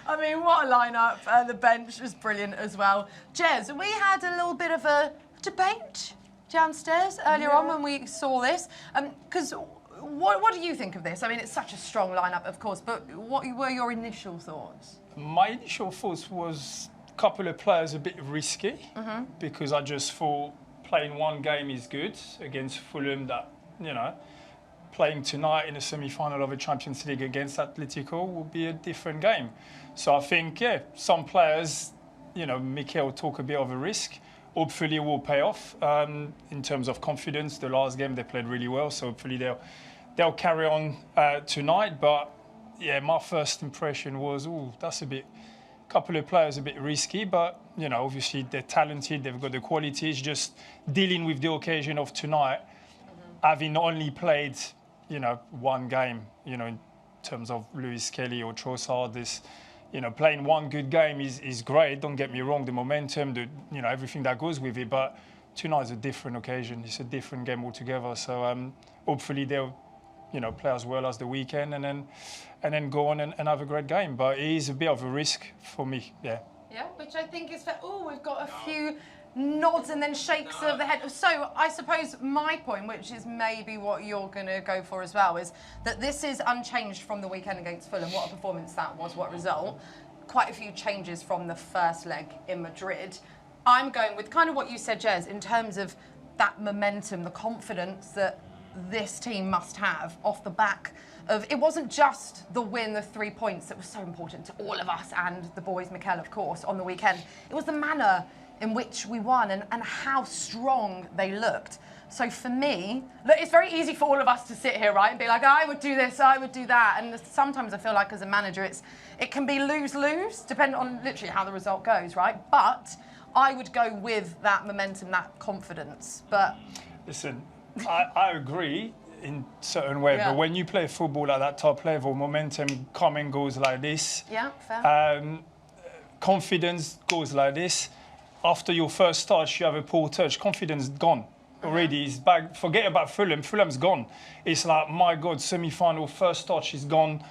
Speaker 6: I mean, what a lineup. The bench was brilliant as well. Jez, we had a little bit of a debate downstairs earlier on when we saw this, because what do you think of this? I mean, it's such a strong lineup, of course, but what were your initial thoughts?
Speaker 7: My initial thoughts was a couple of players a bit risky because I just thought playing one game is good against Fulham. That, you know, playing tonight in a semi-final of a Champions League against Atletico will be a different game. So I think, yeah, some players, you know, Mikel took a bit of a risk. Hopefully it will pay off in terms of confidence. The last game they played really well, so hopefully they'll carry on tonight. But yeah, my first impression was, that's a couple of players a bit risky, but you know, obviously they're talented, they've got the qualities. Just dealing with the occasion of tonight, having only played, you know, one game, you know, in terms of Lewis Kelly or Trossard, this. You know, playing one good game is great. Don't get me wrong, the momentum, you know, everything that goes with it. But tonight's a different occasion. It's a different game altogether. So hopefully they'll, you know, play as well as the weekend and then go on and have a great game. But it is a bit of a risk for me. Yeah.
Speaker 6: Yeah, which I think is fair. We've got a few nods and then shakes of the head. So I suppose my point, which is maybe what you're going to go for as well, is that this is unchanged from the weekend against Fulham. What a performance that was, what result. Quite a few changes from the first leg in Madrid. I'm going with kind of what you said, Jez, in terms of that momentum, the confidence that this team must have off the back of, it wasn't just the win, the 3 points that was so important to all of us and the boys, Mikel, of course, on the weekend. It was the manner in which we won and how strong they looked. So for me, look, it's very easy for all of us to sit here, right, and be like, I would do this, I would do that. And sometimes I feel like as a manager, it can be lose-lose, depending on literally how the result goes, right? But I would go with that momentum, that confidence. But
Speaker 7: listen, I agree in certain way, but when you play football at that top level, momentum come and goes like this.
Speaker 6: Yeah, fair.
Speaker 7: Confidence goes like this. After your first touch, you have a poor touch. Confidence gone. Already, it's back. Forget about Fulham. Fulham's gone. It's like, my God, semi-final, first touch is gone.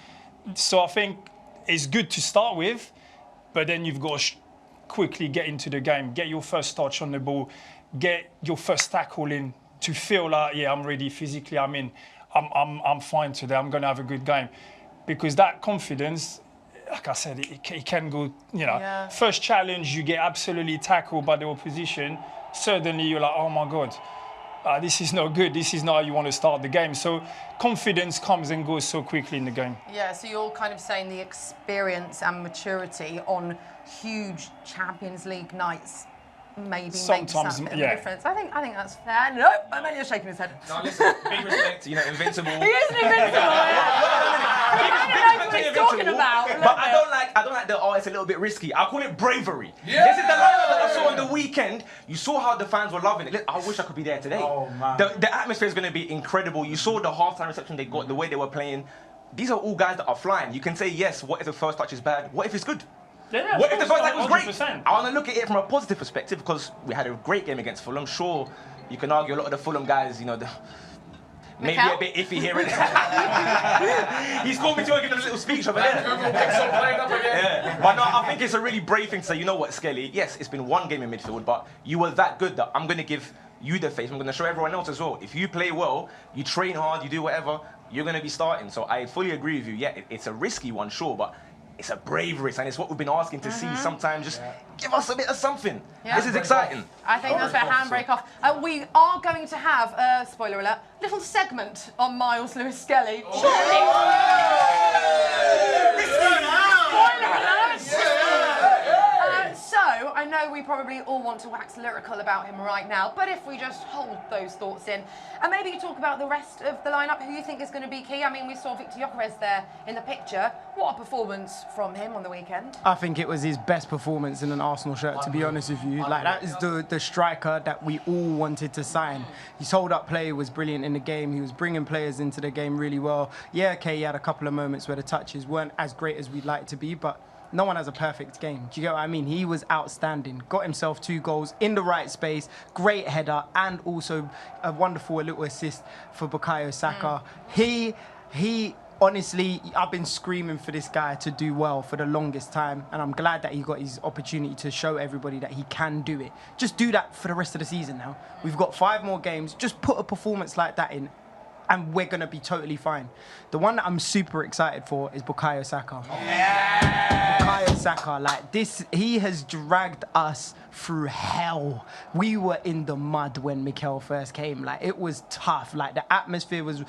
Speaker 7: So I think it's good to start with, but then you've got to quickly get into the game, get your first touch on the ball, get your first tackle in to feel like, yeah, I'm ready physically. I'm in. I'm fine today. I'm going to have a good game, because that confidence, like I said, it can go. You know, first challenge, you get absolutely tackled by the opposition. Suddenly you're like, oh my God. This is not good. This is not how you want to start the game. So confidence comes and goes so quickly in the game.
Speaker 6: Yeah, so you're kind of saying the experience and maturity on huge Champions League nights maybe
Speaker 7: sometimes
Speaker 6: makes that bit of a difference. I think that's fair. Nope, Emilio's shaking his head.
Speaker 12: No, listen, big respect, you know, invincible.
Speaker 6: He is invincible, He kind of knows what he's talking about.
Speaker 12: But I don't like the, it's a little bit risky. I call it bravery. Yeah. This is the lineup that I saw on the weekend. You saw how the fans were loving it. I wish I could be there today.
Speaker 11: Oh, man.
Speaker 12: The atmosphere is going to be incredible. You saw the halftime reception they got, the way they were playing. These are all guys that are flying. You can say, yes, what if the first touch is bad? What if it's good?
Speaker 7: Yeah,
Speaker 12: what if the first touch was
Speaker 7: 100%.
Speaker 12: great? I want to look at it from a positive perspective, because we had a great game against Fulham. Sure, you can argue a lot of the Fulham guys, you know, maybe a bit iffy here and there. He's called me to give him a little speech over there. Yeah. But no, I think it's a really brave thing to say, you know what, Skelly, yes, it's been one game in midfield, but you were that good that I'm going to give you the faith. I'm going to show everyone else as well. If you play well, you train hard, you do whatever, you're going to be starting. So I fully agree with you. Yeah, it's a risky one, sure, but it's a brave risk, and it's what we've been asking to see. Sometimes just give us a bit of something. This is exciting.
Speaker 6: I think that's a handbrake off. We are going to have, spoiler alert, little segment on Miles Lewis Skelly. Spoiler alert! So, I know we probably all want to wax lyrical about him right now, but if we just hold those thoughts in, and maybe talk about the rest of the lineup, who you think is going to be key. I mean, we saw Victor Gyökeres there in the picture. What a performance from him on the weekend.
Speaker 8: I think it was his best performance in an Arsenal shirt, to be honest with you. Like, that is the striker that we all wanted to sign. His hold-up play was brilliant in the game. He was bringing players into the game really well. Yeah, okay, he had a couple of moments where the touches weren't as great as we'd like to be, but no one has a perfect game. Do you get what I mean? He was outstanding. Got himself 2 goals in the right space, great header, and also a wonderful little assist for Bukayo Saka. He honestly, I've been screaming for this guy to do well for the longest time, and I'm glad that he got his opportunity to show everybody that he can do it. Just do that for the rest of the season now. We've got 5 more games. Just put a performance like that in, and we're going to be totally fine. The one that I'm super excited for is Bukayo Saka. Bukayo Saka, like this, he has dragged us through hell. We were in the mud when Mikel first came. Like, it was tough. Like, the atmosphere was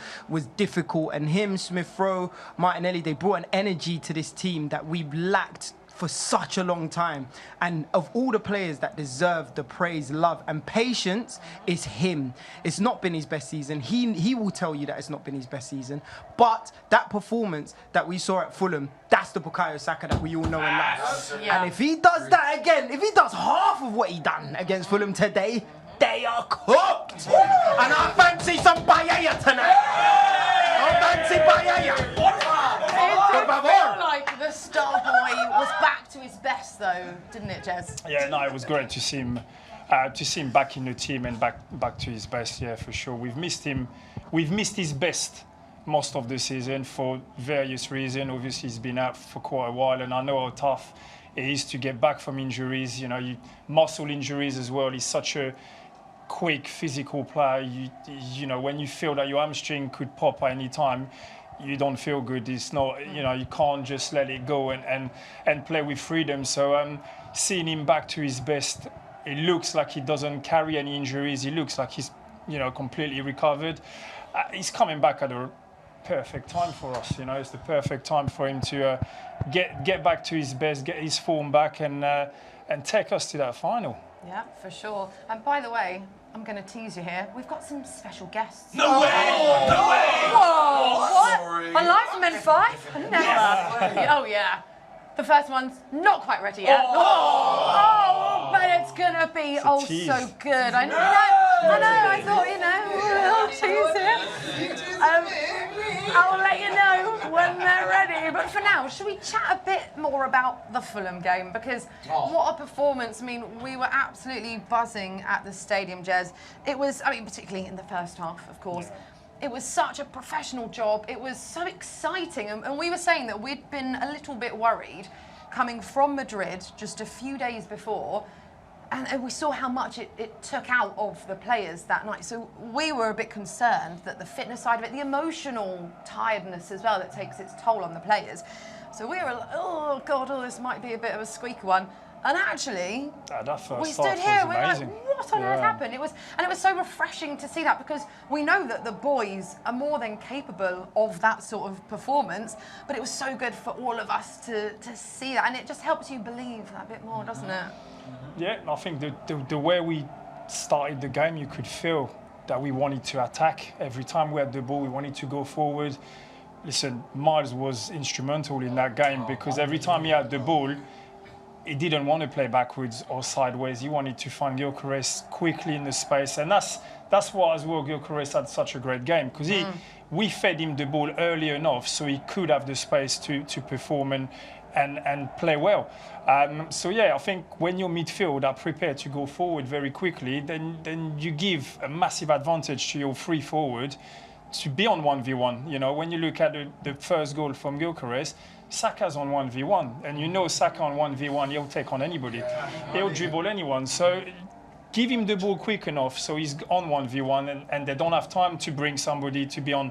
Speaker 8: difficult, and him, Smith-Rowe, Martinelli, they brought an energy to this team that we've lacked for such a long time. And of all the players that deserve the praise, love, and patience, it's him. It's not been his best season. He will tell you that it's not been his best season. But that performance that we saw at Fulham, that's the Bukayo Saka that we all know and love. And if he does that again, if he does half of what he done against Fulham today, they are cooked. And I fancy some paella tonight. I fancy paella.
Speaker 6: It did feel like the star boy was back to his best, though, didn't it, Jez?
Speaker 7: Yeah, no, it was great to see him back in the team and back to his best. Yeah, for sure. We've missed him. We've missed his best most of the season for various reasons. Obviously, he's been out for quite a while, and I know how tough it is to get back from injuries. You know, muscle injuries as well. He's such a quick physical player. You know, when you feel that your hamstring could pop at any time, you don't feel good. It's not, you know, you can't just let it go and play with freedom. So seeing him back to his best, it looks like he doesn't carry any injuries. He looks like he's, you know, completely recovered. He's coming back at a perfect time for us. You know, it's the perfect time for him to get back to his best, get his form back, and take us to that final.
Speaker 6: Yeah, for sure. And by the way, I'm going to tease you here. We've got some special guests.
Speaker 9: No way! No way!
Speaker 6: Whoa! What?
Speaker 9: Sorry.
Speaker 6: On Live from N5? Never. Oh, yeah. The first one's not quite ready yet. Oh, but it's going to be so good. I know. I thought, we'll tease it. I'll let you know when they're ready. But for now, should we chat a bit more about the Fulham game? Because what a performance. I mean, we were absolutely buzzing at the stadium, Jez. It was, particularly in the first half, of course. Yeah. It was such a professional job. It was so exciting. And we were saying that we'd been a little bit worried coming from Madrid just a few days before. And we saw how much it took out of the players that night. So we were a bit concerned that the fitness side of it, the emotional tiredness as well, that takes its toll on the players. So we were like, oh, God, this might be a bit of a squeaky one. And actually, we stood here and we were like, what on earth happened? It was so refreshing to see that, because we know that the boys are more than capable of that sort of performance, but it was so good for all of us to see that. And it just helps you believe that bit more, doesn't it?
Speaker 7: Yeah, I think the way we started the game, you could feel that we wanted to attack. Every time we had the ball, we wanted to go forward. Listen, Miles was instrumental in that game, because every time he had the ball, he didn't want to play backwards or sideways. He wanted to find Gyökeres quickly in the space. And that's why as well Gyökeres had such a great game, because we fed him the ball early enough so he could have the space to perform and play well. So yeah, I think when your midfield are prepared to go forward very quickly, then you give a massive advantage to your free forward to be on 1v1. You know, when you look at the first goal from Gyökeres, Saka's on 1v1, and Saka on 1v1, he'll take on anybody. He'll dribble anyone. So give him the ball quick enough so he's on 1v1, and they don't have time to bring somebody to be on,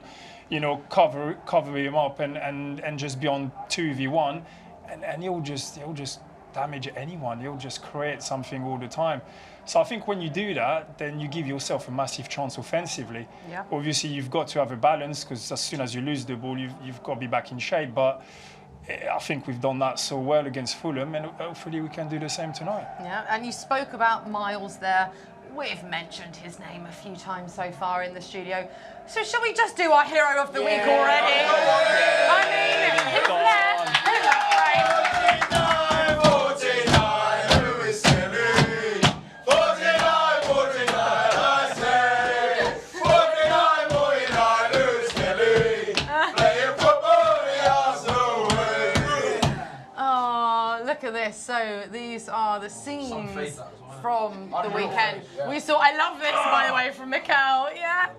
Speaker 7: cover him up and just be on 2v1, and he'll just damage anyone. He'll just create something all the time. So I think when you do that, then you give yourself a massive chance offensively. Yeah. Obviously, you've got to have a balance, because as soon as you lose the ball, you've got to be back in shape. But I think we've done that so well against Fulham, and hopefully we can do the same tonight. Yeah, and you spoke about Miles there. We've mentioned his name a few times so far in the studio. So shall we just do our Hero of the Week already? I mean, he's there. He's there. Look at this. So these are the scenes from the weekend. We saw, I love this, by the way, from Mikel. Yeah.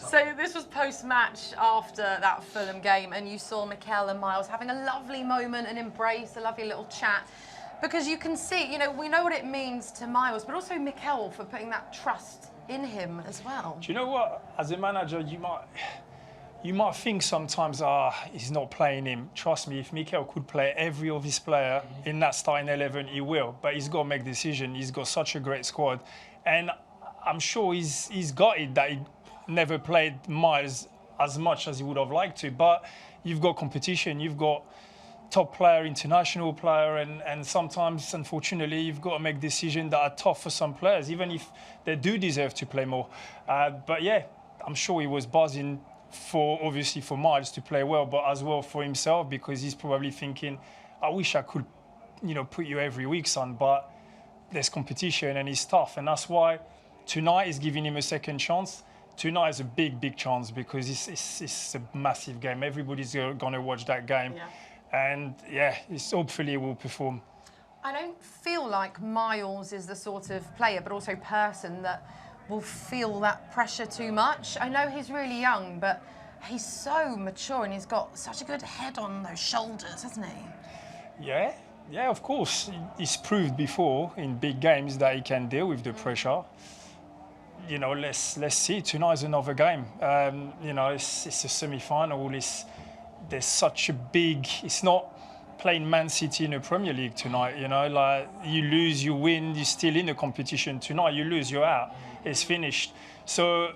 Speaker 7: So this was post-match after that Fulham game, and you saw Mikel and Miles having a lovely moment, an embrace, a lovely little chat. Because you can see, we know what it means to Miles, but also Mikel for putting that trust in him as well. Do you know what? As a manager, you might think sometimes, he's not playing him. Trust me, if Mikel could play every of his player in that starting 11, he will. But he's got to make decisions. He's got such a great squad. And I'm sure he's got it that he never played Miles as much as he would have liked to. But you've got competition. You've got top player, international player. And sometimes, unfortunately, you've got to make decisions that are tough for some players, even if they do deserve to play more. But yeah, I'm sure he was buzzing obviously for Miles to play well, but as well for himself, because he's probably thinking, I wish I could, put you every week, son, but there's competition and it's tough. And that's why tonight is giving him a second chance. Tonight is a big, big chance, because it's a massive game. Everybody's going to watch that game. Yeah. And yeah, hopefully he will perform. I don't feel like Miles is the sort of player, but also person, that will feel that pressure too much. I know he's really young, but he's so mature and he's got such a good head on those shoulders, hasn't he? Yeah, of course. He's proved before in big games that he can deal with the pressure. Let's see. Tonight's another game. It's a semi-final. There's such a big. It's not playing Man City in the Premier League tonight. Like you lose, you win, you're still in the competition. Tonight you lose, you're out. It's finished. So,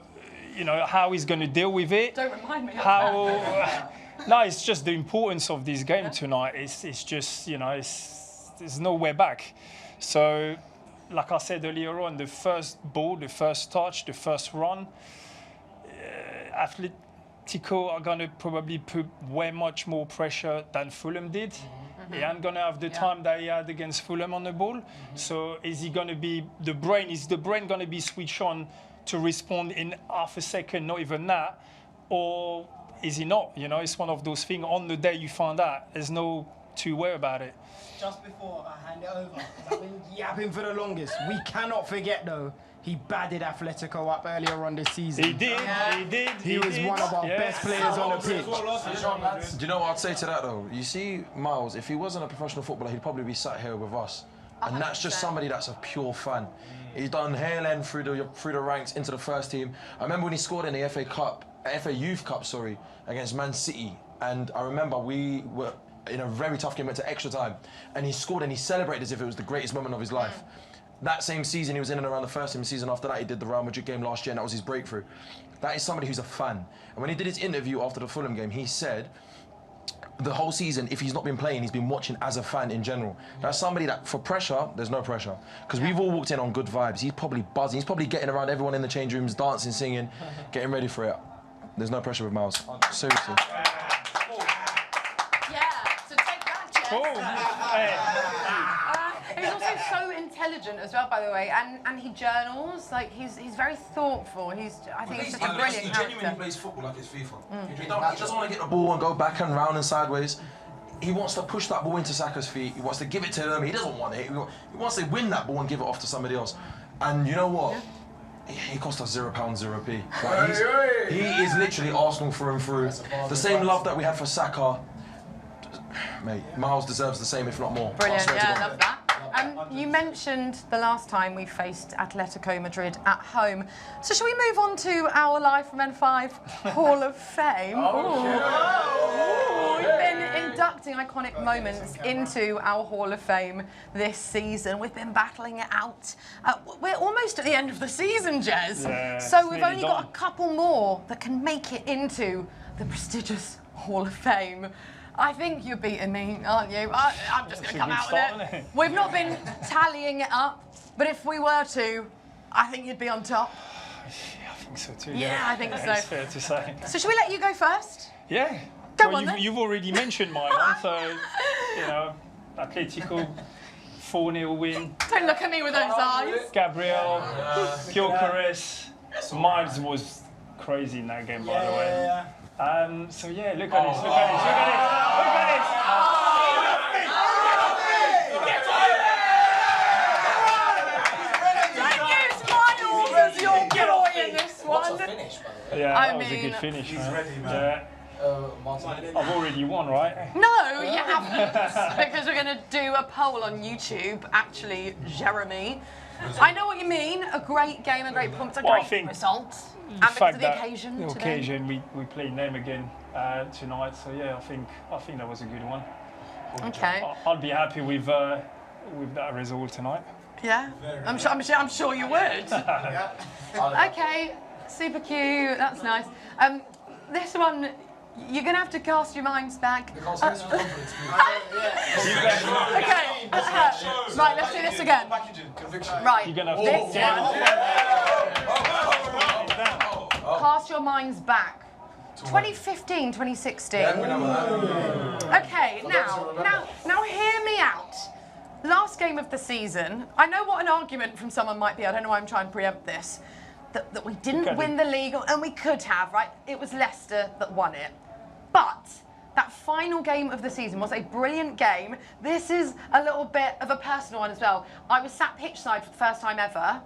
Speaker 7: how he's going to deal with it. Don't remind me of that. No, it's just the importance of this game tonight. It's just, there's no way back. So, like I said earlier on, the first ball, the first touch, the first run, Atletico are going to probably put way much more pressure than Fulham did. He ain't going to have the time that he had against Fulham on the ball. So is he going to be, is the brain going to be switched on to respond in half a second, not even that? Or is he not? You know, it's one of those things, on the day you find out, there's no two-way about it.
Speaker 8: Just before I hand it over, 'cause I've been yapping for the longest, we cannot forget though, he batted Atletico up earlier on this season.
Speaker 7: He did, he did.
Speaker 8: He was one of our best players on the pitch.
Speaker 13: Do you know what I'd say to that though? You see, Miles, if he wasn't a professional footballer, he'd probably be sat here with us. And that's just somebody that's a pure fan. He's done hail end through the ranks into the first team. I remember when he scored in the FA Youth Cup, against Man City. And I remember we were in a very tough game, went to extra time. And he scored and he celebrated as if it was the greatest moment of his life. That same season, he was in and around the first team. The season after that, he did the Real Madrid game last year, and that was his breakthrough. That is somebody who's a fan. And when he did his interview after the Fulham game, he said the whole season, if he's not been playing, he's been watching as a fan in general. That's somebody that, for pressure, there's no pressure. Because we've all walked in on good vibes. He's probably buzzing. He's probably getting around everyone in the change rooms, dancing, singing, getting ready for it. There's no pressure with Miles. Seriously.
Speaker 6: So take that, Jess. He's also so intelligent as well, by the way, and he journals. Like he's very thoughtful. I think he's such a brilliant
Speaker 13: He
Speaker 6: character.
Speaker 13: genuinely plays football like it's FIFA. He doesn't want to get the ball and go back and round and sideways. He wants to push that ball into Saka's feet. He wants to give it to them. He doesn't want it. He wants to win that ball and give it off to somebody else. And you know what? Yeah. He cost us £0, 0p. Like he is literally Arsenal through and through. The same love that we had for Saka, mate, Miles deserves the same, if not more.
Speaker 6: Brilliant, yeah, I love that. You mentioned the last time we faced Atletico Madrid at home. So shall we move on to our Live from N5 Hall of Fame? We've been inducting iconic moments into our Hall of Fame this season. We've been battling it out. We're almost at the end of the season, Jez.
Speaker 7: Yeah,
Speaker 6: so we've only got a couple more that can make it into the prestigious Hall of Fame. I think you're beating me, aren't you? I'm just going to come out with it. We've not been tallying it up, but if we were to, I think you'd be on top.
Speaker 7: Yeah, I think so too.
Speaker 6: Yeah, I think so.
Speaker 7: It's fair to say.
Speaker 6: So should we let you go first?
Speaker 7: Yeah.
Speaker 6: Go on then.
Speaker 7: You've already mentioned my one, so, you know, Atletico, 4-0 win.
Speaker 6: Don't look at me with those eyes.
Speaker 7: Gabriel, Gyökeres. Miles was crazy in that game, by the way. So yeah, look at this, look at this, look at this, look at this!
Speaker 6: Don't use Miles as your boy in this one.
Speaker 9: What a finish, by the way.
Speaker 7: Yeah, that was a good finish,
Speaker 11: He's
Speaker 7: man.
Speaker 11: ready, man.
Speaker 7: Yeah. I've already won, right?
Speaker 6: No, you haven't, because we're going to do a poll on YouTube, actually, Jeremy. I know what you mean, a great game, a great performance, a great result. And because of the occasion
Speaker 7: the
Speaker 6: today.
Speaker 7: occasion, we played them again tonight, so yeah, I think that was a good one.
Speaker 6: Okay.
Speaker 7: I'll be happy with that result tonight.
Speaker 6: Yeah, I'm sure you would. Okay, super cute. That's nice. This one, you're gonna have to cast your minds back. Okay. Right, let's do this again. Right.
Speaker 7: You're gonna
Speaker 6: Cast your minds back. 2015, 2016. Okay, now hear me out. Last game of the season, I know what an argument from someone might be, I don't know why I'm trying to preempt this, that we didn't win the league, and we could have, right? It was Leicester that won it. But that final game of the season was a brilliant game. This is a little bit of a personal one as well. I was sat pitchside for the first time ever,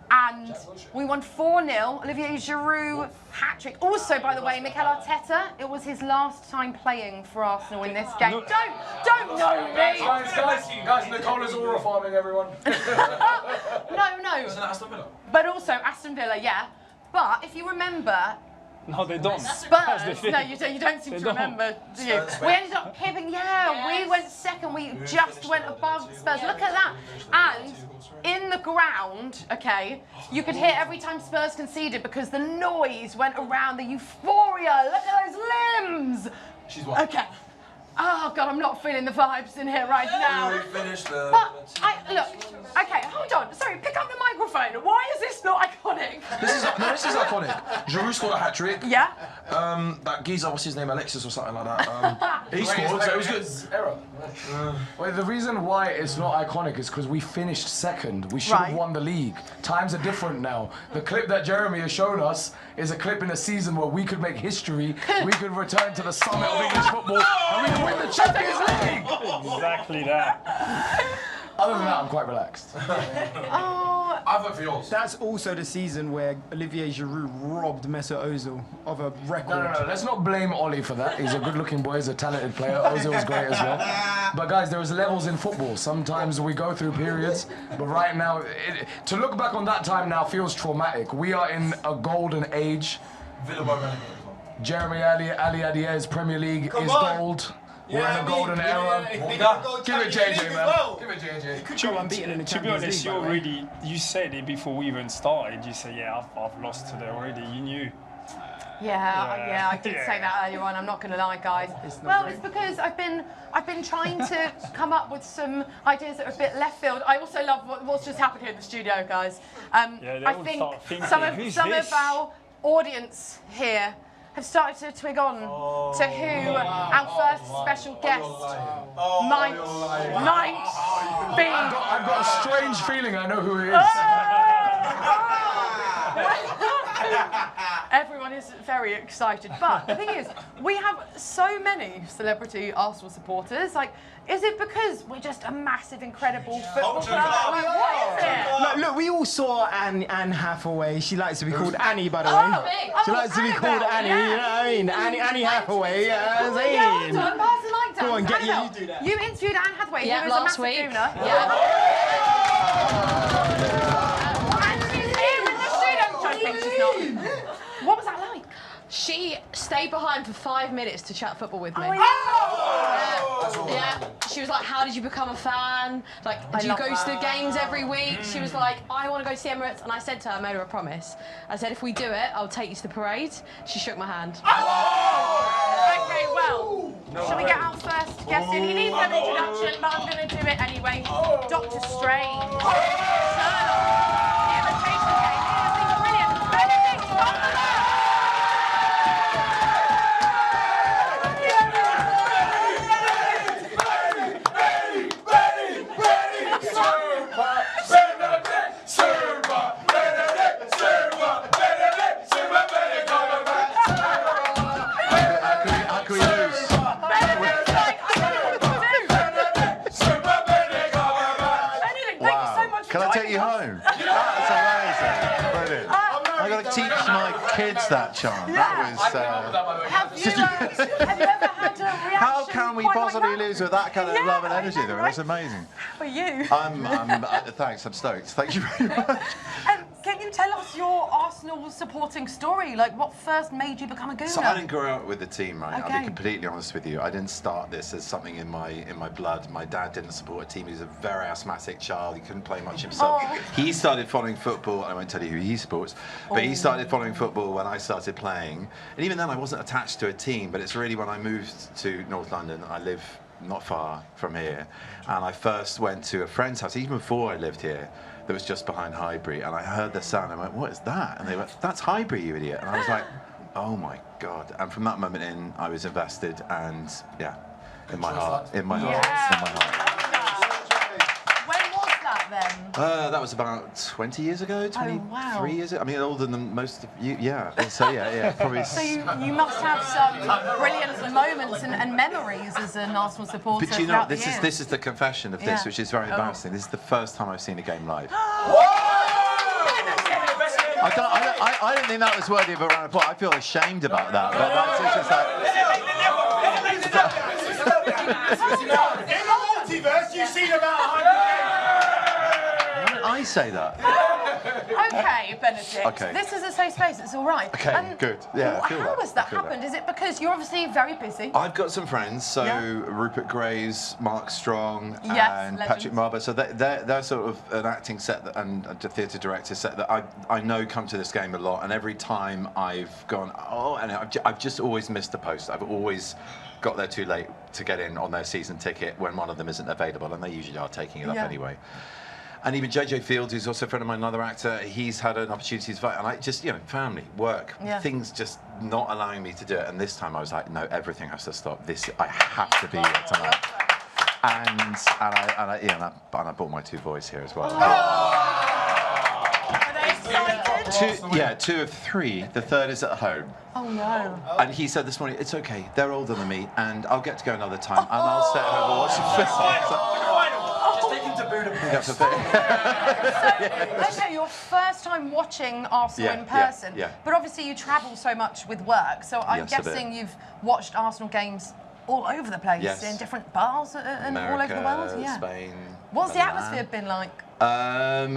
Speaker 6: and we won 4-0. Olivier Giroud hat-trick. Also, by the way, Mikel Arteta, it was his last time playing for Arsenal in this game. Don't know me!
Speaker 9: Guys, Nicola's aura farming everyone.
Speaker 6: No.
Speaker 13: Isn't that Aston Villa?
Speaker 6: But also Aston Villa, yeah. But if you remember,
Speaker 7: no, they don't.
Speaker 6: Spurs. No, you don't seem to remember, do you? We ended up keeping. We went second. We just went above Spurs. Look at that. And in the ground, okay, you could hear every time Spurs conceded because the noise went around, the euphoria. Look at those limbs.
Speaker 13: She's what?
Speaker 6: Okay. Oh God, I'm not feeling the vibes in here right now.
Speaker 13: We finished the.
Speaker 6: But look, okay, hold on. Sorry, pick up the microphone. Why is this not iconic?
Speaker 13: This is iconic. Giroud scored a hat trick.
Speaker 6: Yeah.
Speaker 13: That geezer, what's his name, Alexis or something like that. He scored, so it was good.
Speaker 9: Error. Well, the reason why it's not iconic is because we finished second. We should have won the league. Times are different now. The clip that Jeremy has shown us is a clip in a season where we could make history. We could return to the summit of English football, and we could win the Champions League.
Speaker 7: Exactly that.
Speaker 9: Other than that, I'm quite relaxed.
Speaker 13: I vote for yours.
Speaker 8: That's also the season where Olivier Giroud robbed Mesut Ozil of a record.
Speaker 9: No. Let's not blame Ollie for that. He's a good-looking boy. He's a talented player. Ozil was great as well. But guys, there's levels in football. Sometimes we go through periods, but right now, to look back on that time now feels traumatic. We are in a golden age. Jeremy Ali Adier's Premier League is gold. We're in a golden era. Give it JJ, man. Give it JJ.
Speaker 8: Could go unbeaten in the
Speaker 7: To be
Speaker 8: Champions
Speaker 7: honest,
Speaker 8: League,
Speaker 7: you said it before we even started. You said, yeah, I've lost today already. You knew.
Speaker 6: Yeah, I did say that earlier on. I'm not going to lie, guys. Well, it's because I've been trying to come up with some ideas that are a bit left field. I also love what's just happened here in the studio, guys. I think some of our audience here have started to twig on to who our first special guest might be.
Speaker 9: I've got a strange feeling I know who he is.
Speaker 6: Everyone is very excited, but the thing is, we have so many celebrity Arsenal supporters. Like, is it because we're just a massive, incredible football club? Like, what is it?
Speaker 8: Look, we all saw Anne Hathaway. She likes to be called Annie, by the way. She likes to be called Annie. You know what I mean? Annie Hathaway. Go on, get you do that.
Speaker 6: You interviewed Anne Hathaway.
Speaker 10: Yeah,
Speaker 6: who was
Speaker 10: last
Speaker 6: a
Speaker 10: week.
Speaker 6: Gooner.
Speaker 10: Yeah.
Speaker 6: And she's here in the studio. Joking, she's not. What was that like?
Speaker 10: She stayed behind for 5 minutes to chat football with me. Yeah. She was like, how did you become a fan? Like, do you go to the games every week? She was like, I want to go to the Emirates. And I said to her, I made her a promise. I said, if we do it, I'll take you to the parade. She shook my hand.
Speaker 6: Okay, well, shall we get our first guest in? He needs an introduction, but I'm going to do it anyway. Doctor Strange. Sherlock. The Imitation Game. He has been brilliant. Benedict Cumberbatch.
Speaker 14: Can I take you home? That's amazing. Brilliant. I got to teach my kids that chant. That was.
Speaker 6: Have you ever had a reaction?
Speaker 14: How can we possibly lose with that kind of love and energy? Though that's amazing.
Speaker 6: For you.
Speaker 14: Thanks. I'm stoked. Thank you very much.
Speaker 6: Can you tell us your Arsenal supporting story? Like, what first made you become a Gooner?
Speaker 14: So I didn't grow up with the team, right?
Speaker 6: Okay.
Speaker 14: I'll be completely honest with you. I didn't start this as something in my blood. My dad didn't support a team. He was a very asthmatic child. He couldn't play much himself. He started following football. I won't tell you who he supports, but he started following football when I started playing. And even then, I wasn't attached to a team. But it's really when I moved to North London. I live not far from here, and I first went to a friend's house even before I lived here. That was just behind Highbury, and I heard the sound. I went, "What is that?" And they went, "That's Highbury, you idiot!" And I was like, "Oh my god!" And from that moment in, I was invested, and yeah, in my heart, in my heart.
Speaker 6: When was that then?
Speaker 14: That was about 20 years ago, 23 years ago. I mean, older than most of you. Yeah. So yeah, probably.
Speaker 6: So you must have some brilliant moments and memories as an Arsenal supporter.
Speaker 14: But you know,
Speaker 6: this
Speaker 14: is the confession of this, which is very embarrassing. This is the first time I've seen a game live. I don't think that was worthy of a round of applause. I feel ashamed about that. But that's just like.
Speaker 9: In the multiverse, you've seen about 100
Speaker 14: Why did I say that?
Speaker 6: Okay, Benedict.
Speaker 14: Okay.
Speaker 6: This is a safe space. It's all right.
Speaker 14: Okay, good. Yeah.
Speaker 6: How has that happened? Is it because you're obviously very busy?
Speaker 14: I've got some friends, so Rupert Graves, Mark Strong, and Patrick Marber. So they're sort of an acting set and a theatre director set that I know come to this game a lot. And every time I've gone, and I've just always missed the post. I've always got there too late. to get in on their season ticket when one of them isn't available, and they usually are taking it up anyway. And even JJ Fields, who's also a friend of mine, another actor, he's had an opportunity to fight. And I just, you know, family, work, things just not allowing me to do it. And this time I was like, no, everything has to stop. I have to be here tonight. And I brought my 2 boys here as well.
Speaker 6: Are they excited?
Speaker 14: 2 of 3. The 3rd is at home.
Speaker 6: Oh no.
Speaker 14: And he said this morning, it's okay, they're older than me, and I'll get to go another time, and I'll stay at home and watch the film.
Speaker 12: Just take him to Budapest.
Speaker 6: So, okay, your first time watching Arsenal in person, but obviously you travel so much with work, so I'm guessing you've watched Arsenal games all over the place, in different bars and all over the world.
Speaker 14: Spain.
Speaker 6: What's the atmosphere been like?
Speaker 14: I've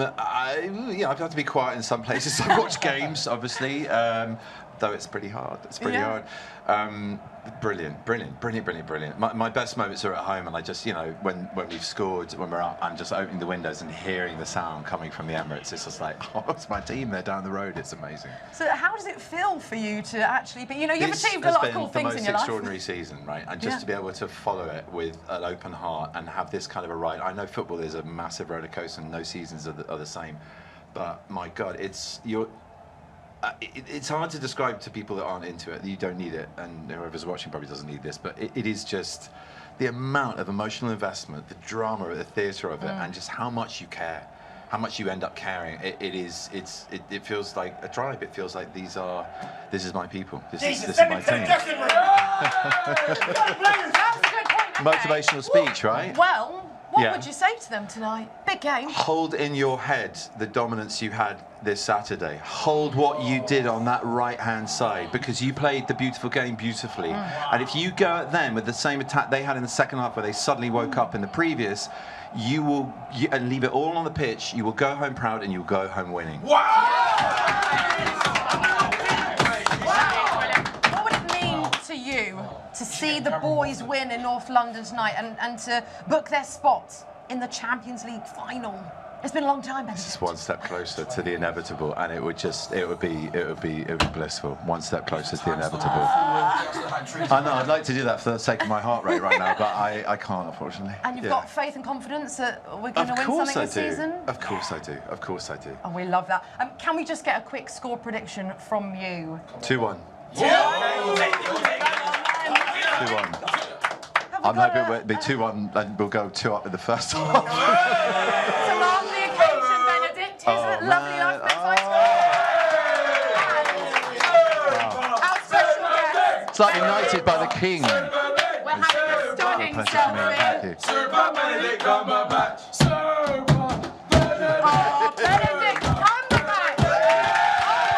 Speaker 14: had to be quiet in some places. I've watched games, obviously, though it's pretty hard. It's pretty hard. Brilliant. My best moments are at home, and I just, you know, when we've scored, when we're up, I'm just opening the windows and hearing the sound coming from the Emirates. It's just like, oh, it's my team. They're down the road. It's amazing.
Speaker 6: So how does it feel for you to actually be, you know, you've achieved a lot of cool things in your life.
Speaker 14: It's been the most extraordinary season, right? And just to be able to follow it with an open heart and have this kind of a ride. I know football is a massive roller coaster and no seasons are the same. But my God, it's hard to describe to people that aren't into it. You don't need it, and whoever's watching probably doesn't need this, but it is just the amount of emotional investment, the drama, the theatre of it, and just how much you care, how much you end up caring. It feels like a tribe. It feels like this is my people. This is my team. Motivational speech, right?
Speaker 6: Well, what would you say to them tonight? Big game.
Speaker 14: Hold in your head the dominance you had this Saturday. Hold what you did on that right-hand side, because you played the beautiful game beautifully. And if you go at them with the same attack they had in the second half, where they suddenly woke up in the previous, and leave it all on the pitch, you will go home proud and you'll go home winning.
Speaker 6: What would it mean to you to see the boys win in North London tonight and to book their spots in the Champions League final? It's been a long time, Benedict.
Speaker 14: Just one step closer to the inevitable, and it would be blissful. One step closer to the inevitable. I know, I'd like to do that for the sake of my heart rate right now, but I can't, unfortunately.
Speaker 6: And you've got faith and confidence that we're going to win something this season?
Speaker 14: Of course I do. Of course I do.
Speaker 6: Oh, we love that. Can we just get a quick score prediction from you?
Speaker 14: 2-1. 2-1. I'm hoping it'll be 2-1, and we'll go 2 up in the first half.
Speaker 6: To mark the occasion, Benedict, his lovely life makes Our special guest.
Speaker 14: It's like knighted by the king.
Speaker 6: We're having a stunning selfie.
Speaker 14: Thank you.
Speaker 6: Benedict Cumberbatch. Oh, Benedict Cumberbatch. Oh, my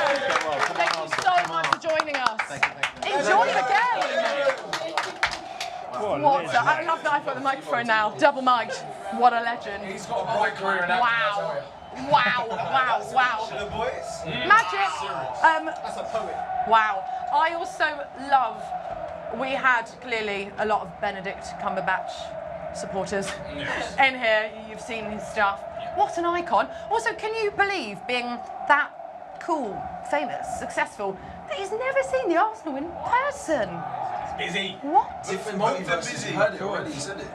Speaker 6: word. Thank you so much for joining us. Enjoy the game. I love that I've got the microphone now. Double mic'd. What a legend.
Speaker 9: He's got a bright career in acting.
Speaker 6: Wow. Wow. Magic.
Speaker 8: That's a poet.
Speaker 6: Wow. I also love, we had clearly a lot of Benedict Cumberbatch supporters in here. You've seen his stuff. What an icon. Also, can you believe, being that cool, famous, successful, that he's never seen the Arsenal in person?
Speaker 12: Busy.
Speaker 6: What?
Speaker 12: Different multiverse. You heard it already. You said it.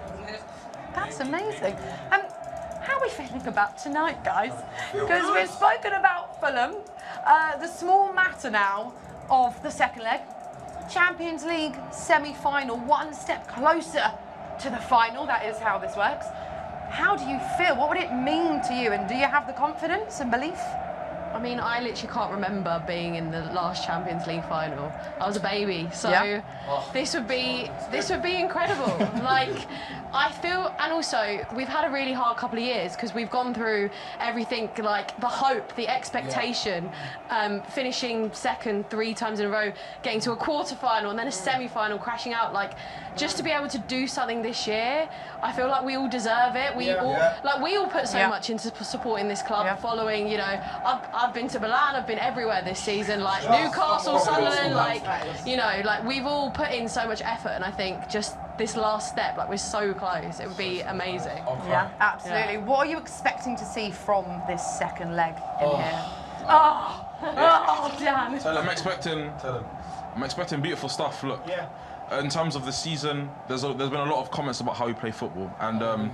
Speaker 6: That's amazing. How are we feeling about tonight, guys? Because we've spoken about Fulham, the small matter now of the second leg. Champions League semi-final, one step closer to the final. That is how this works. How do you feel? What would it mean to you? And do you have the confidence and belief?
Speaker 15: I mean, I literally can't remember being in the last Champions League final. I was a baby, so this would be incredible. Like, I feel, and also we've had a really hard couple of years because we've gone through everything, like the hope, the expectation, finishing second 3 times in a row, getting to a quarter-final and then a semi-final, crashing out. Like, just to be able to do something this year, I feel like we all deserve it. We all put so much into supporting this club. Following, you know, I've been to Milan, I've been everywhere this season, like Newcastle, Sunderland, like, you know, like we've all put in so much effort, and I think just this last step, like we're so close, it would be amazing.
Speaker 6: Yeah, absolutely. What are you expecting to see from this second leg in here? Oh, Dan.
Speaker 16: So I'm expecting beautiful stuff. Look, in terms of the season, there's been a lot of comments about how we play football, and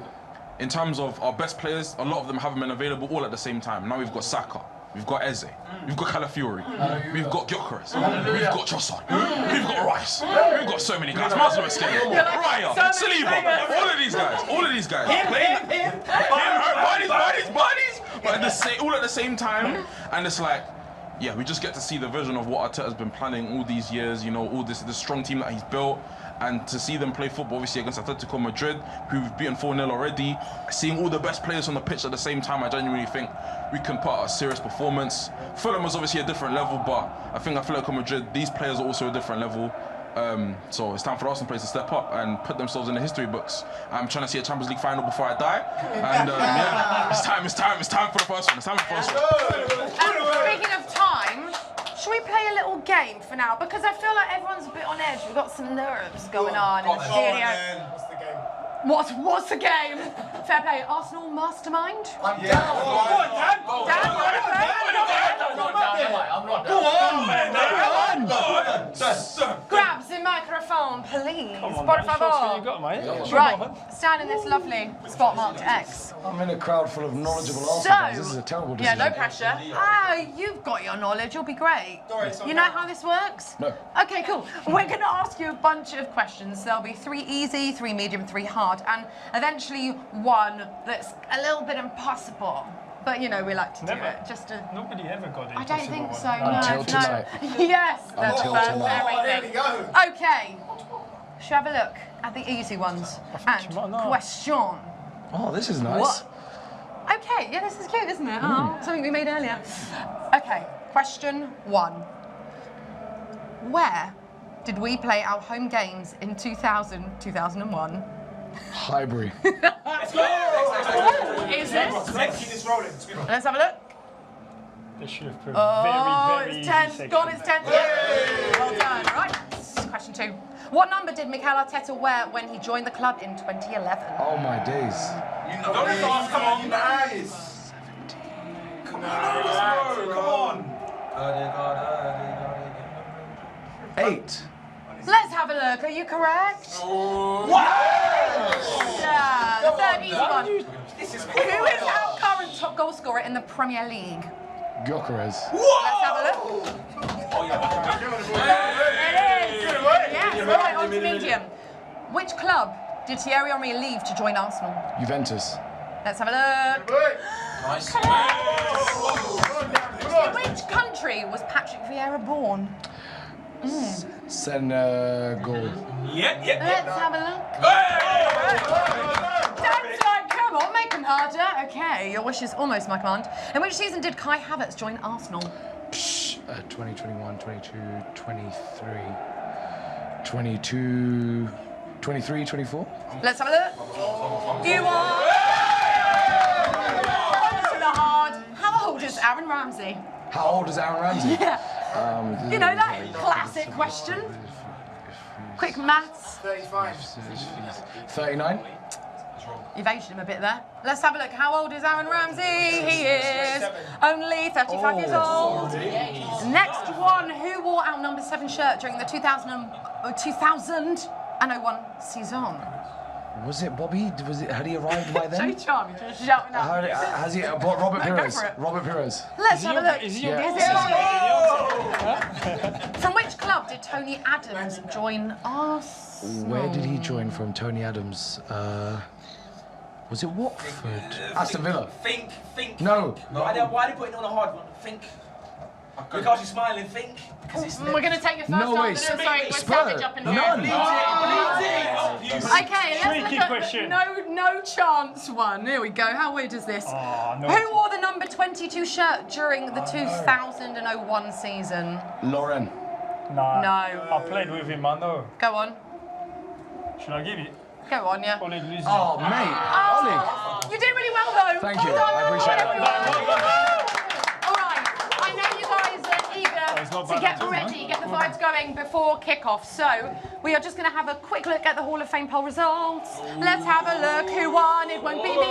Speaker 16: in terms of our best players, a lot of them haven't been available all at the same time. Now we've got Saka, we've got Eze, we've got Calafiori, we've got Gyökeres, we've got Trossard, we've got Rice, we've got so many guys. Mazlum Escape, Raya, Saliba, all of these guys playing bodies, but all at the same time, and it's like, yeah, we just get to see the vision of what Arteta's been planning all these years, you know, all this strong team that he's built, and to see them play football, obviously against Atletico Madrid, who we've beaten 4-0 already, seeing all the best players on the pitch at the same time, I genuinely think we can put out a serious performance. Fulham was obviously a different level, but I think Atletico Madrid, these players are also a different level. So it's time for the Arsenal players to step up and put themselves in the history books. I'm trying to see a Champions League final before I die, and yeah, it's time for the first one. It's time for the first one.
Speaker 6: Speaking of time, should we play a little game for now? Because I feel like everyone's a bit on edge. We've got some nerves going on in the studio.
Speaker 8: What's the game?
Speaker 6: What's the game? Fair play. Arsenal mastermind?
Speaker 8: I'm down.
Speaker 6: Grab the microphone, please.
Speaker 7: Come on,
Speaker 6: Por
Speaker 7: man. Show us what you
Speaker 6: favor.
Speaker 7: got, mate.
Speaker 6: Right, stand in this lovely spot marked X.
Speaker 9: I'm in a crowd full of knowledgeable Arsenal
Speaker 6: So,
Speaker 9: fans. This is a terrible
Speaker 6: yeah,
Speaker 9: decision.
Speaker 6: no pressure. You've got your knowledge. You'll be great. You know how this works?
Speaker 9: No.
Speaker 6: Okay, cool. We're going to ask you a bunch of questions. There'll be 3 easy, 3 medium, 3 hard, and eventually one that's a little bit impossible. But you know, we like to do it just to.
Speaker 7: Nobody ever got it.
Speaker 6: I don't think so.
Speaker 9: Until
Speaker 6: no.
Speaker 9: tonight.
Speaker 6: Yes, that's
Speaker 9: Until
Speaker 6: first.
Speaker 9: tonight.
Speaker 6: There we go. Okay. Shall we have a look at the easy ones? And question.
Speaker 9: Oh, this is nice.
Speaker 6: What? Okay, yeah, this is cute, isn't it? Oh, something we made earlier. Okay, question 1. Where did we play our home games in 2000-2001?
Speaker 9: Highbury.
Speaker 6: Let's go! Is this?
Speaker 8: Let's keep this rolling.
Speaker 6: Let's have a look.
Speaker 7: They should have put
Speaker 6: Oh,
Speaker 7: very
Speaker 6: it's
Speaker 7: easy
Speaker 6: 10.
Speaker 7: section.
Speaker 6: God, it's 10. Well done. Right. Question 2. What number did Mikel Arteta wear when he joined the club in 2011?
Speaker 9: Oh my days.
Speaker 8: Come on. Nice. Come on.
Speaker 9: 8.
Speaker 6: Let's have a look. Are you correct?
Speaker 8: What?
Speaker 6: Yeah, the third easy one. Who is our current top goal scorer in the Premier League?
Speaker 9: Gyökeres.
Speaker 6: Let's have a look. It is. Yes, right, on to medium. Which club did Thierry Henry leave to join Arsenal?
Speaker 9: Juventus.
Speaker 6: Let's have a look.
Speaker 9: Nice.
Speaker 6: In which country was Patrick Vieira born?
Speaker 9: Senegal.
Speaker 6: Let's have a look. Dan's like, come on, make them harder. Okay, your wish is almost my command. In which season did Kai Havertz join Arsenal?
Speaker 9: 2021, 22, 23, 22, 23, 24.
Speaker 6: Let's have a look. You are. On to the hard. How old is Aaron Ramsey?
Speaker 9: How old is Aaron Ramsey?
Speaker 6: Yeah. You know that classic question? Quick maths.
Speaker 8: 35.
Speaker 9: 39.
Speaker 6: You've aged him a bit there. Let's have a look. How old is Aaron Ramsey? He is only 35 years old. Next one. Who wore our number 7 shirt during the 2001 season?
Speaker 9: Was it Bobby? Had he arrived by then?
Speaker 6: So charming, just shouting out.
Speaker 9: Has he? Robert
Speaker 6: No, go
Speaker 9: Pires.
Speaker 6: for it.
Speaker 9: Robert Pires.
Speaker 6: Let's have a look.
Speaker 7: Is he
Speaker 6: From which club did Tony Adams join Arsenal?
Speaker 9: Where did he join from? Tony Adams. Was it Watford? Aston Villa.
Speaker 12: Think.
Speaker 9: No.
Speaker 12: Why are they putting on a hard one? Think. Look how she's smiling, think.
Speaker 6: We're going to take your first
Speaker 9: No way.
Speaker 6: answer. Sorry, we're
Speaker 9: Spur.
Speaker 6: savage up in here.
Speaker 9: None.
Speaker 6: Okay, let's
Speaker 7: Tricky
Speaker 6: look at
Speaker 7: question.
Speaker 6: no chance one. Here we go. How weird is this?
Speaker 7: Oh, no.
Speaker 6: Who wore the number 22 shirt during the 2001 season?
Speaker 9: Lauren.
Speaker 7: Nah.
Speaker 6: No.
Speaker 7: I played with him, I know.
Speaker 6: Go on.
Speaker 7: Should I give it?
Speaker 6: Go on, yeah.
Speaker 7: Oli Luzi.
Speaker 9: Oh, mate. Ollie.
Speaker 6: You did really well, though.
Speaker 9: Thank you.
Speaker 6: Well done,
Speaker 9: I appreciate it.
Speaker 6: everyone. All right. I know you guys are eager to get ready, get the vibes going before kickoff. So we are just going to have a quick look at the Hall of Fame poll results. Let's have a look. Who won? It won't be me. Who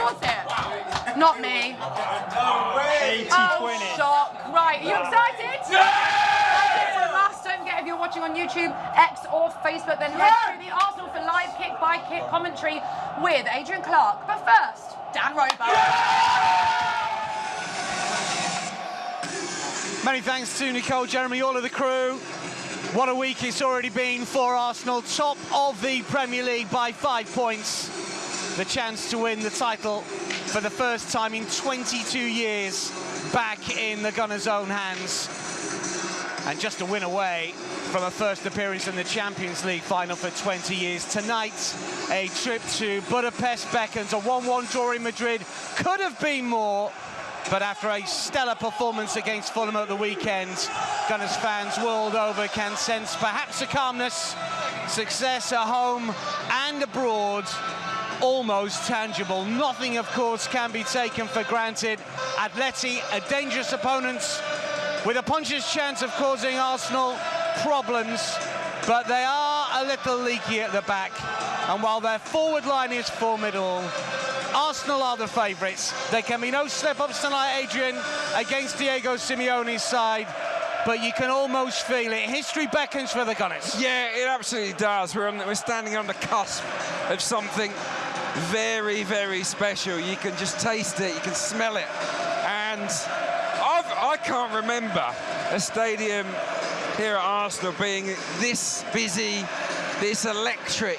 Speaker 6: was it? Not me.
Speaker 7: No way. 80-20.
Speaker 6: Oh, shock. Right, are you excited? Yeah! Last, don't forget, if you're watching on YouTube, X or Facebook, then head to the Arsenal for live kick-by-kick commentary with Adrian Clark. But first, Dan Roebuck.
Speaker 17: Many thanks to Nicole, Jeremy, all of the crew. What a week it's already been for Arsenal. Top of the Premier League by 5 points. The chance to win the title for the first time in 22 years back in the Gunners' own hands. And just a win away from a first appearance in the Champions League final for 20 years. Tonight, a trip to Budapest beckons. A 1-1 draw in Madrid could have been more. But after a stellar performance against Fulham at the weekend, Gunners fans world over can sense perhaps a calmness, success at home and abroad, almost tangible. Nothing, of course, can be taken for granted. Atleti, a dangerous opponent with a puncher's chance of causing Arsenal problems, but they are a little leaky at the back. And while their forward line is formidable, Arsenal are the favourites. There can be no slip-ups tonight, Adrian, against Diego Simeone's side, but you can almost feel it. History beckons for the Gunners.
Speaker 5: Yeah, it absolutely does. We're standing on the cusp of something very, very special. You can just taste it, you can smell it. And I can't remember a stadium here at Arsenal being this busy, this electric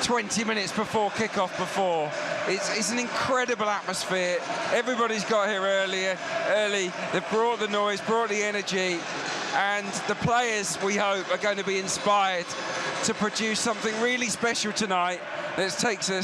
Speaker 5: 20 minutes before kickoff before. It's an incredible atmosphere. Everybody's got here early. They've brought the noise, brought the energy, and the players, we hope, are going to be inspired to produce something really special tonight that takes us